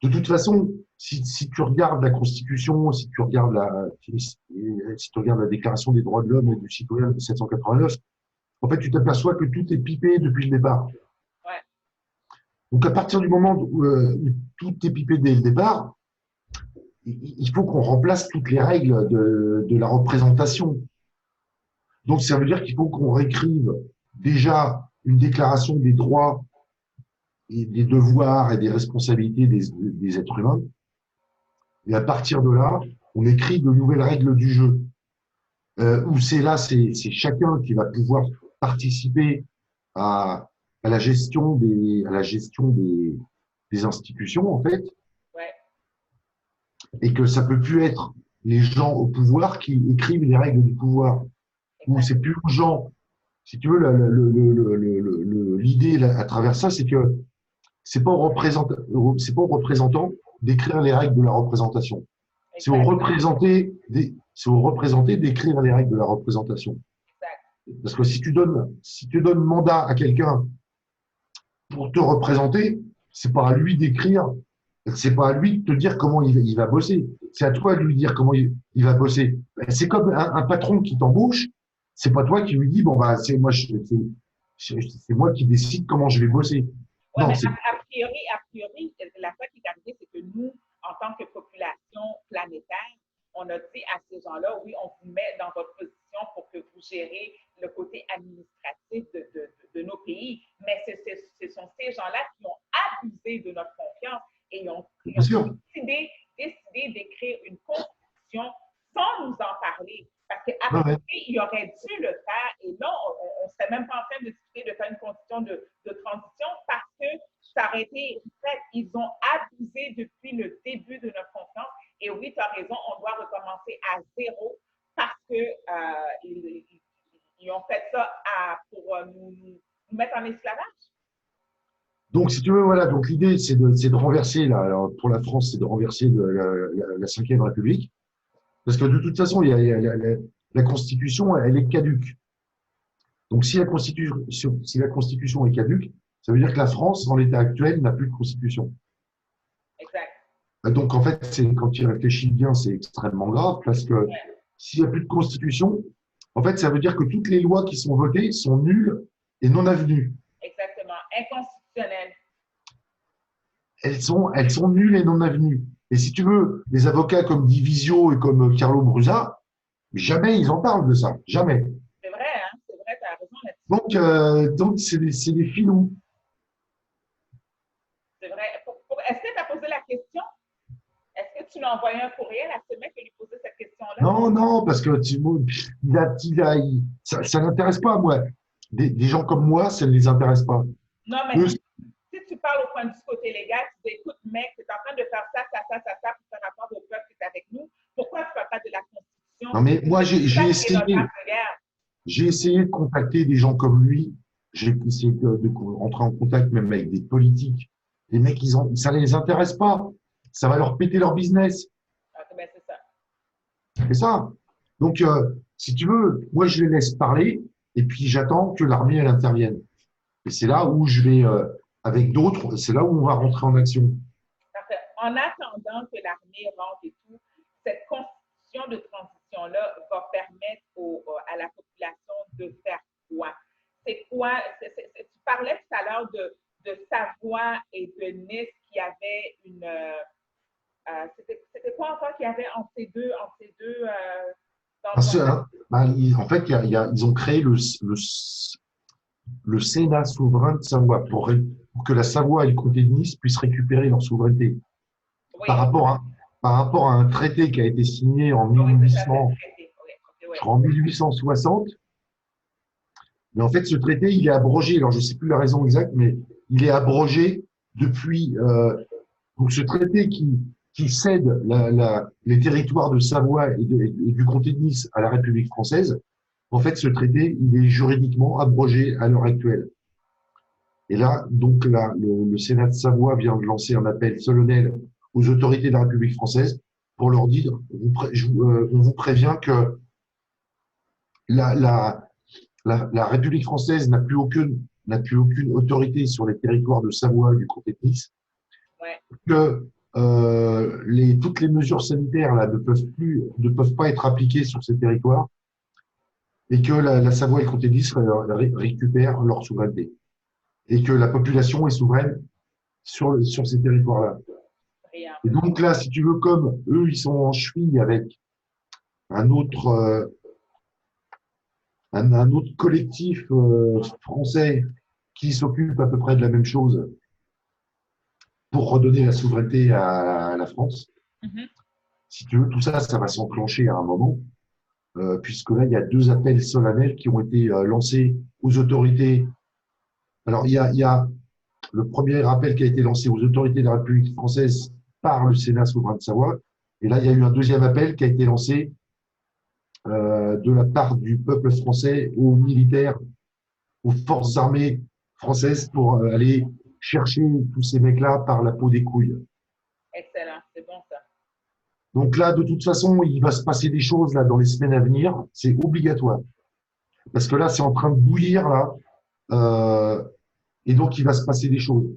de toute façon, si tu regardes la Constitution, si tu regardes la Déclaration des droits de l'homme et du citoyen de 1789, en fait, tu t'aperçois que tout est pipé depuis le départ. Donc, à partir du moment où tout est pipé dès le départ, il faut qu'on remplace toutes les règles de la représentation. Donc, ça veut dire qu'il faut qu'on réécrive déjà une déclaration des droits et des devoirs et des responsabilités des êtres humains. Et à partir de là, on écrit de nouvelles règles du jeu. Où c'est chacun qui va pouvoir participer à la gestion des institutions, en fait. Et que ça peut plus être les gens au pouvoir qui écrivent les règles du pouvoir. Ou exact. c'est plus aux gens. Si tu veux, l'idée à travers ça, c'est que c'est pas aux représentants d'écrire les règles de la représentation. Exactement. C'est aux représentés d'écrire les règles de la représentation. Exact. Parce que si tu donnes mandat à quelqu'un pour te représenter, c'est pas à lui d'écrire, c'est pas à lui de te dire comment il va bosser. C'est à toi de lui dire comment il va bosser. C'est comme un patron qui t'embauche. C'est pas toi qui lui dis bon bah c'est moi qui décide comment je vais bosser. Oui, Non, mais c'est a priori, la fois qui est arrivée, c'est que nous, en tant que population planétaire, on a dit à ces gens-là, oui, on vous met dans votre position pour que vous gérez le côté administratif de nos pays. Mais ce sont ces gens-là qui ont abusé de notre confiance et ils bien ont sûr. décidé d'écrire une constitution sans nous en parler. Parce qu'à Ouais, ouais. priori, il aurait dû le faire et là, on ne serait même pas en train de discuter de faire une constitution de transition parce que ça aurait été fait. Ils ont abusé depuis le début de notre confiance. Et oui, tu as raison, on doit recommencer à zéro parce que ils ont fait ça pour nous mettre en esclavage. Donc, si tu veux, voilà. Donc, l'idée, c'est de renverser, là, alors, pour la France, c'est de renverser la Cinquième République. Parce que de toute façon, il y a la Constitution, elle est caduque. Donc, si la Constitution est caduque, ça veut dire que la France, en l'état actuel, n'a plus de Constitution. Exact. Donc, en fait, quand tu réfléchis bien, c'est extrêmement grave parce que s'il n'y a plus de Constitution, en fait, ça veut dire que toutes les lois qui sont votées sont nulles et non avenues. Exactement. Inconstitutionnel. Elles sont nulles et non avenues. Et si tu veux, les avocats comme Divisio et comme Carlo Brusa, jamais ils en parlent de ça. Jamais. C'est vrai, hein? C'est vrai, tu as raison là-dessus. Donc c'est des filous. C'est vrai. Est-ce que tu as posé la question? Est-ce que tu lui as envoyé un courriel à ce mec qui lui posait cette question-là? Non, non, parce que ça n'intéresse pas, moi. Des gens comme moi, ça ne les intéresse pas. Non, mais Eux, si tu parles au point de vue côté légal, tu dis, écoute, mec, tu es en train de faire ça pour faire rapport au peuple qui est avec nous. Pourquoi tu ne parles pas de la non, Constitution? mais moi, C'est ça qui est notre arme de guerre. j'ai essayé de contacter des gens comme lui. J'ai essayé de rentrer en contact même avec des politiques. Les mecs, ça ne les intéresse pas. Ça va leur péter leur business. Ah, ben, c'est ça. C'est ça. Donc, si tu veux, moi, je les laisse parler et puis j'attends que l'armée, elle intervienne. Et c'est là où je vais, avec d'autres, c'est là où on va rentrer en action. Parfait. En attendant que l'armée rentre et tout, cette constitution de transition-là va permettre à la population de faire quoi? C'est quoi? Tu parlais tout à l'heure de Savoie et de Nice qui avaient une. C'était quoi encore qu'il y avait entre ces deux dans le Parce que, contrat? en fait, ils ont créé le Sénat souverain de Savoie pour que la Savoie et le comté de Nice puissent récupérer leur souveraineté Oui, par rapport à, par rapport à un traité qui a été signé en oui, c'est ça, c'est le 1800, traité. Oui, okay, oui. je crois en 1860. Mais en fait, ce traité, il est abrogé. Alors, je ne sais plus la raison exacte, mais il est abrogé depuis. Donc, ce traité qui cède les territoires de Savoie et du comté de Nice à la République française, en fait, ce traité, il est juridiquement abrogé à l'heure actuelle. Et là, donc là, le Sénat de Savoie vient de lancer un appel solennel aux autorités de la République française pour leur dire, on vous prévient que la, la, la République française n'a plus aucune autorité sur les territoires de Savoie et du comté de Nice, Ouais. que toutes les mesures sanitaires là ne peuvent pas être appliquées sur ces territoires et que la Savoie et le comté de Nice récupèrent leur souveraineté et que la population est souveraine sur ces territoires-là. Brillant. Et donc là, si tu veux, comme eux, ils sont en cheville avec un autre, un autre collectif français qui s'occupe à peu près de la même chose pour redonner la souveraineté à la France. Mm-hmm. Si tu veux, tout ça, ça va s'enclencher à un moment, puisque là, il y a deux appels solennels qui ont été lancés aux autorités. Alors, il y a le premier appel qui a été lancé aux autorités de la République française par le Sénat souverain de Savoie, Et là, il y a eu un deuxième appel qui a été lancé de la part du peuple français aux militaires, aux forces armées françaises pour aller chercher tous ces mecs-là par la peau des couilles. Excellent, c'est bon ça. Donc là, de toute façon, il va se passer des choses là dans les semaines à venir. C'est obligatoire. Parce que là, c'est en train de bouillir là. Et donc, il va se passer des choses.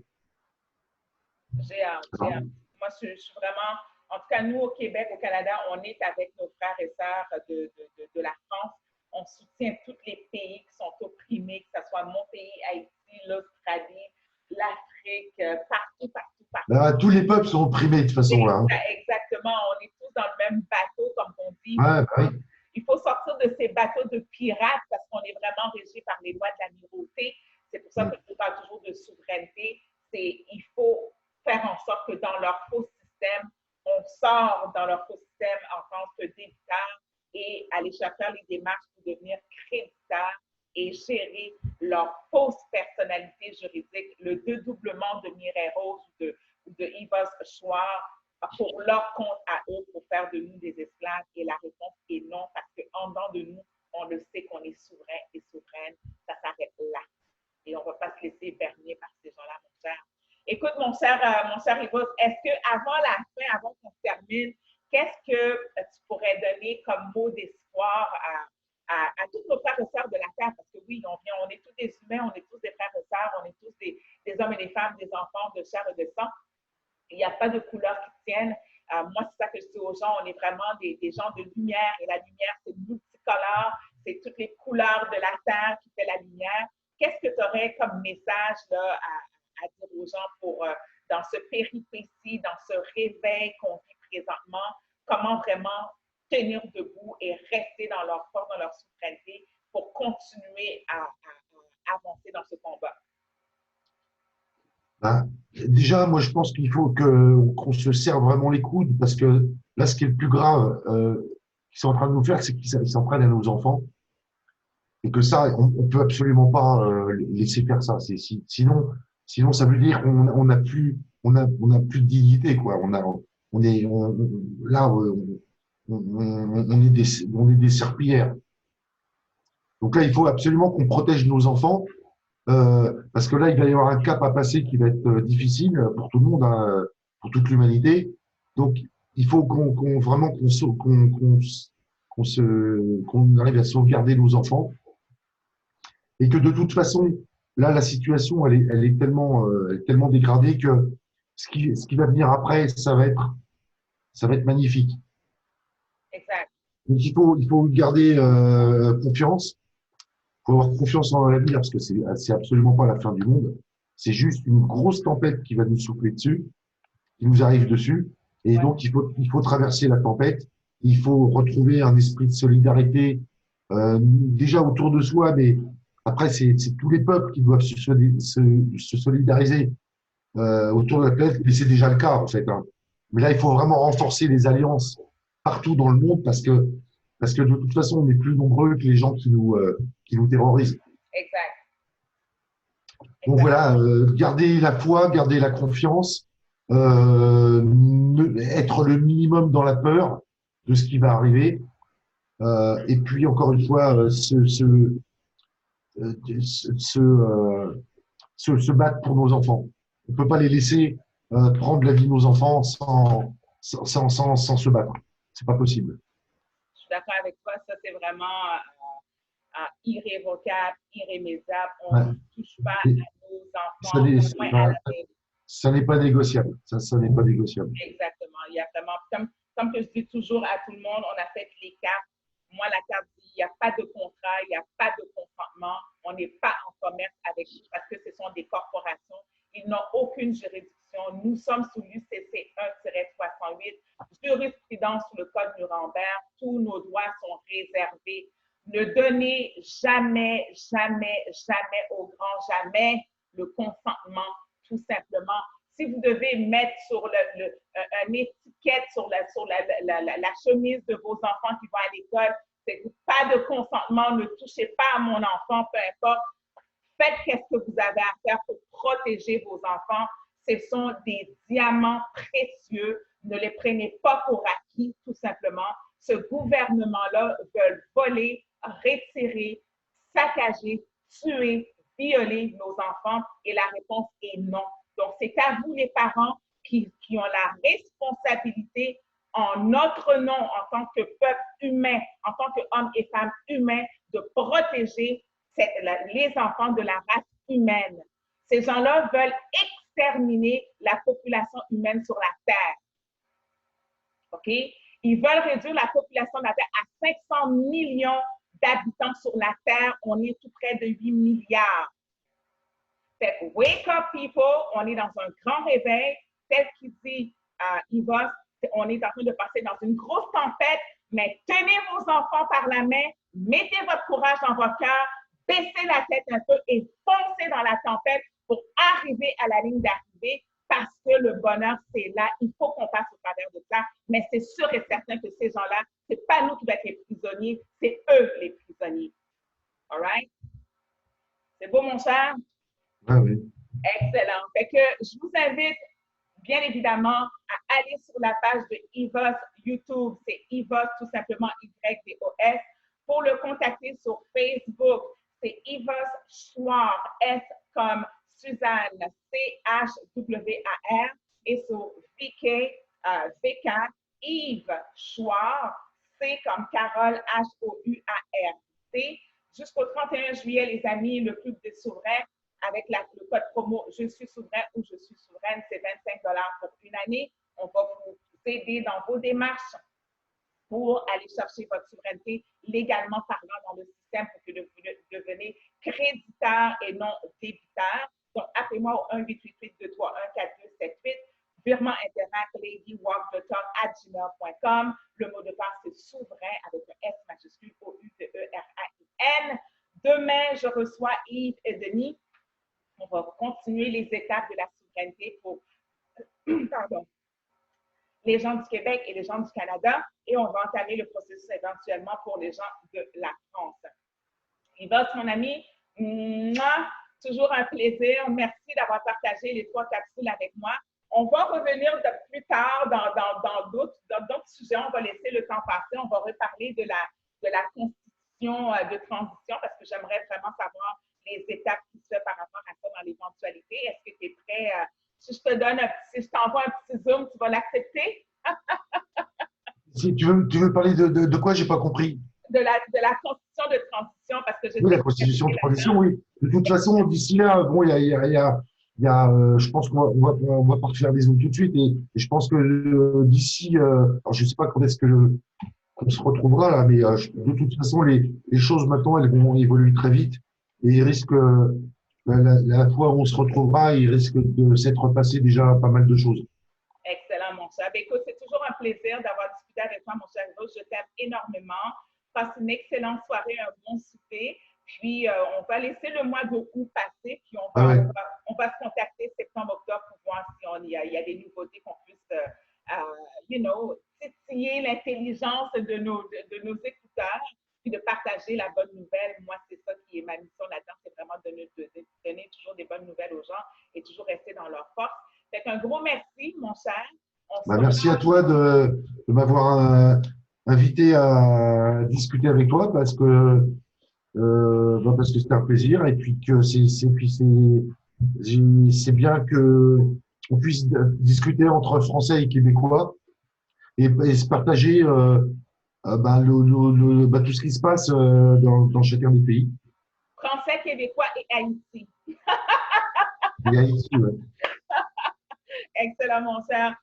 J'ai hâte, j'ai hâte. Moi, je suis vraiment, en tout cas, nous au Québec, au Canada, on est avec nos frères et sœurs de la France. On soutient tous les pays qui sont opprimés, que ce soit mon pays, Haïti, l'Australie, l'Afrique, partout, partout, partout. Là, tous les peuples sont opprimés de toute façon là. Exactement, on est tous dans le même bateau, comme on dit. Ouais, bah oui. Il faut sortir de ces bateaux de pirates parce qu'on est vraiment régi par les lois de l'amirauté. C'est pour ça que je parle toujours de souveraineté. Il faut faire en sorte que dans leur faux système, on sort dans leur faux système en tant que débiteur et aller faire les démarches pour devenir créditeur et gérer leur fausse personnalité juridique, le dédoublement de Mireille Rose ou de Yves Chouard pour leur compte à eux, pour faire de nous des esclaves. Et la réponse est non, parce qu'en dedans de nous, on le sait qu'on est souverain et souveraine. Ça s'arrête là. Et on ne va pas se laisser berner par ces gens-là, mon cher. Écoute, mon cher Yves, est-ce qu'avant la fin, avant qu'on termine, qu'est-ce que tu pourrais donner comme mot d'espoir à tous nos frères et sœurs de la Terre? Parce que oui, on est tous des humains, on est tous des frères et sœurs, on est tous des hommes et des femmes, des enfants de chair et de sang. Il n'y a pas de couleur qui tienne. Moi, c'est ça que je dis aux gens, on est vraiment des gens de lumière et la lumière, c'est multicolore, c'est toutes les couleurs de la terre qui fait la lumière. Qu'est-ce que tu aurais comme message là, à dire aux gens pour, dans ce péripétie, dans ce réveil qu'on vit présentement, comment vraiment tenir debout et rester dans leur force, dans leur souveraineté pour continuer à avancer dans ce combat? Hein. Déjà, moi, je pense qu'il faut qu'on se serve vraiment les coudes parce que là, ce qui est le plus grave qu'ils sont en train de nous faire, c'est qu'ils s'en prennent à nos enfants et que ça, on peut absolument pas laisser faire ça. Sinon, ça veut dire qu'on n'a plus, on a plus de dignité, quoi. Là, on est des serpillères. Donc là, il faut absolument qu'on protège nos enfants. Parce que là, il va y avoir un cap à passer qui va être difficile pour tout le monde, hein, pour toute l'humanité. Donc, il faut vraiment qu'on arrive à sauvegarder nos enfants et que de toute façon, là, la situation, elle est tellement dégradée que ce qui va venir après, ça va être magnifique. Exact. Donc, il faut garder confiance. Il faut avoir confiance en l'avenir parce que c'est absolument pas la fin du monde. C'est juste une grosse tempête qui va nous souffler dessus, qui nous arrive dessus. Et Ouais. donc, il faut traverser la tempête. Il faut retrouver un esprit de solidarité, déjà autour de soi, mais après, c'est tous les peuples qui doivent se solidariser autour de la planète. Et c'est déjà le cas, en fait. Hein. Mais là, il faut vraiment renforcer les alliances partout dans le monde parce que de toute façon, on est plus nombreux que les gens qui nous terrorisent. Exact. Donc Exact. voilà, garder la foi, garder la confiance, être le minimum dans la peur de ce qui va arriver. Et puis encore une fois, se battre pour nos enfants. On ne peut pas les laisser prendre la vie de nos enfants sans se battre. C'est pas possible. Je suis d'accord avec toi. Ça, c'est vraiment irrévocable, irrémédiable. On Ouais. ne touche pas Et à nos enfants, au moins à la maison. ça n'est pas négociable. Ça n'est pas négociable. Exactement. Il y a vraiment, comme que je dis toujours à tout le monde, on a fait les cartes. Moi, la carte dit, il n'y a pas de contrat, il n'y a pas de consentement. On n'est pas en commerce avec eux parce que ce sont des corporations. Ils n'ont aucune juridiction. Nous sommes sous l'UCC 1-68, jurisprudence sous le Code Nuremberg. Tous nos droits sont réservés. Ne donnez jamais, jamais, jamais au grand jamais le consentement, tout simplement. Si vous devez mettre sur une étiquette sur la chemise de vos enfants qui vont à l'école, c'est pas de consentement, ne touchez pas à mon enfant, peu importe. Faites ce que vous avez à faire pour protéger vos enfants. Ce sont des diamants précieux Ne les prenez pas pour acquis, tout simplement. Ce gouvernement-là veut voler, retirer, saccager, tuer, violer nos enfants et la réponse est non. Donc, c'est à vous, les parents, qui ont la responsabilité en notre nom, en tant que peuple humain, en tant qu'hommes et femmes humains, de protéger les enfants de la race humaine. Ces gens-là veulent exterminer la population humaine sur la Terre. OK? Ils veulent réduire la population de la Terre à 500 millions d'habitants sur la Terre. On est tout près de 8 milliards. Fait que wake up, people. On est dans un grand réveil. Tel qu'il dit Yvos, on est en train de passer dans une grosse tempête, mais tenez vos enfants par la main, mettez votre courage dans votre cœur, baissez la tête un peu et foncez dans la tempête pour arriver à la ligne d'arrivée parce que le bonheur, c'est là. Il faut qu'on passe au travers de ça, mais c'est sûr et certain que ces gens-là, ce n'est pas nous qui va être les prisonniers, c'est eux les prisonniers. All right? C'est beau, mon cher? Ah oui. Excellent. Fait que je vous invite bien évidemment à aller sur la page de Yvos YouTube. C'est Yvos, tout simplement Y-V-O-S. Pour le contacter sur Facebook, c'est Yvos Chouard, S comme Suzanne, C-H-W-A-R. Et sur VK, Yves Chouard, C comme Carole, H-O-U-A-R-T. Jusqu'au 31 juillet, les amis, le Club des souverains, avec le code promo Je suis souverain ou Je suis souveraine, c'est 25 $ pour une année. On va vous aider dans vos démarches pour aller chercher votre souveraineté légalement parlant dans le système pour que vous deveniez créditeur et non débiteur. Donc, appelez-moi au 1-888-231-4278. Virement Interact, ladywalkthetalk@gmail.com. Le mot de passe, c'est souverain avec un S majuscule, O-U-V-E-R-A-I-N. Demain, je reçois Yves et Denis. On va continuer les étapes de la souveraineté pour les gens du Québec et les gens du Canada et on va entamer le processus éventuellement pour les gens de la France. Yvos, mon ami, toujours un plaisir. Merci d'avoir partagé les 3 capsules avec moi. On va revenir plus tard dans d'autres sujets. On va laisser le temps passer. On va reparler de la constitution de transition parce que j'aimerais vraiment savoir les étapes qui se font par rapport à ça dans l'éventualité. Est-ce que tu es prêt? Si je t'envoie un petit zoom, tu vas l'accepter? Si tu veux parler de quoi? J'ai pas compris. De la constitution de transition, parce que oui, la constitution de transition, oui. De toute façon, d'ici là, bon, je pense qu'on va pas faire des zooms tout de suite, et je pense que d'ici, alors je sais pas quand est-ce qu'on se retrouvera là, mais de toute façon, les choses maintenant, elles vont évoluer très vite, et il risque, la fois où on se retrouvera, il risque de s'être passé déjà pas mal de choses. Excellent, mon cher. Écoute, c'est toujours un plaisir d'avoir discuté avec toi, mon cher Rose. Je t'aime énormément. Passe une excellente soirée, un bon souper. Puis, on va laisser le mois d'août passer, puis on va se contacter septembre-octobre pour voir si y a des nouveautés qu'on puisse, titiller l'intelligence de nos écouteurs, puis de partager la bonne nouvelle. Moi, c'est ça qui est ma mission là-dedans, c'est vraiment de donner toujours des bonnes nouvelles aux gens et toujours rester dans leur force. Fait qu'un gros merci, mon cher. Merci à toi de m'avoir invité à discuter avec toi parce que c'était un plaisir et puis que c'est bien que on puisse discuter entre Français et Québécois et se partager tout ce qui se passe dans chacun des pays. Français, Québécois et Haïti. Et Haïti, ouais. Excellent, mon cher.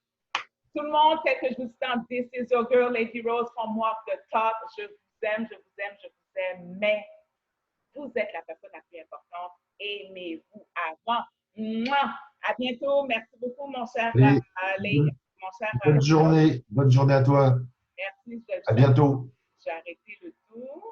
Tout le monde, tel que je vous dis, this is your girl, Lady Rose from Walk the Talk. Je vous aime, je vous aime, je vous aime, mais vous êtes la personne la plus importante. Aimez-vous avant. Mouah! À bientôt. Merci beaucoup, mon cher. Bonne journée à toi. Merci. À bientôt. J'ai arrêté le tour.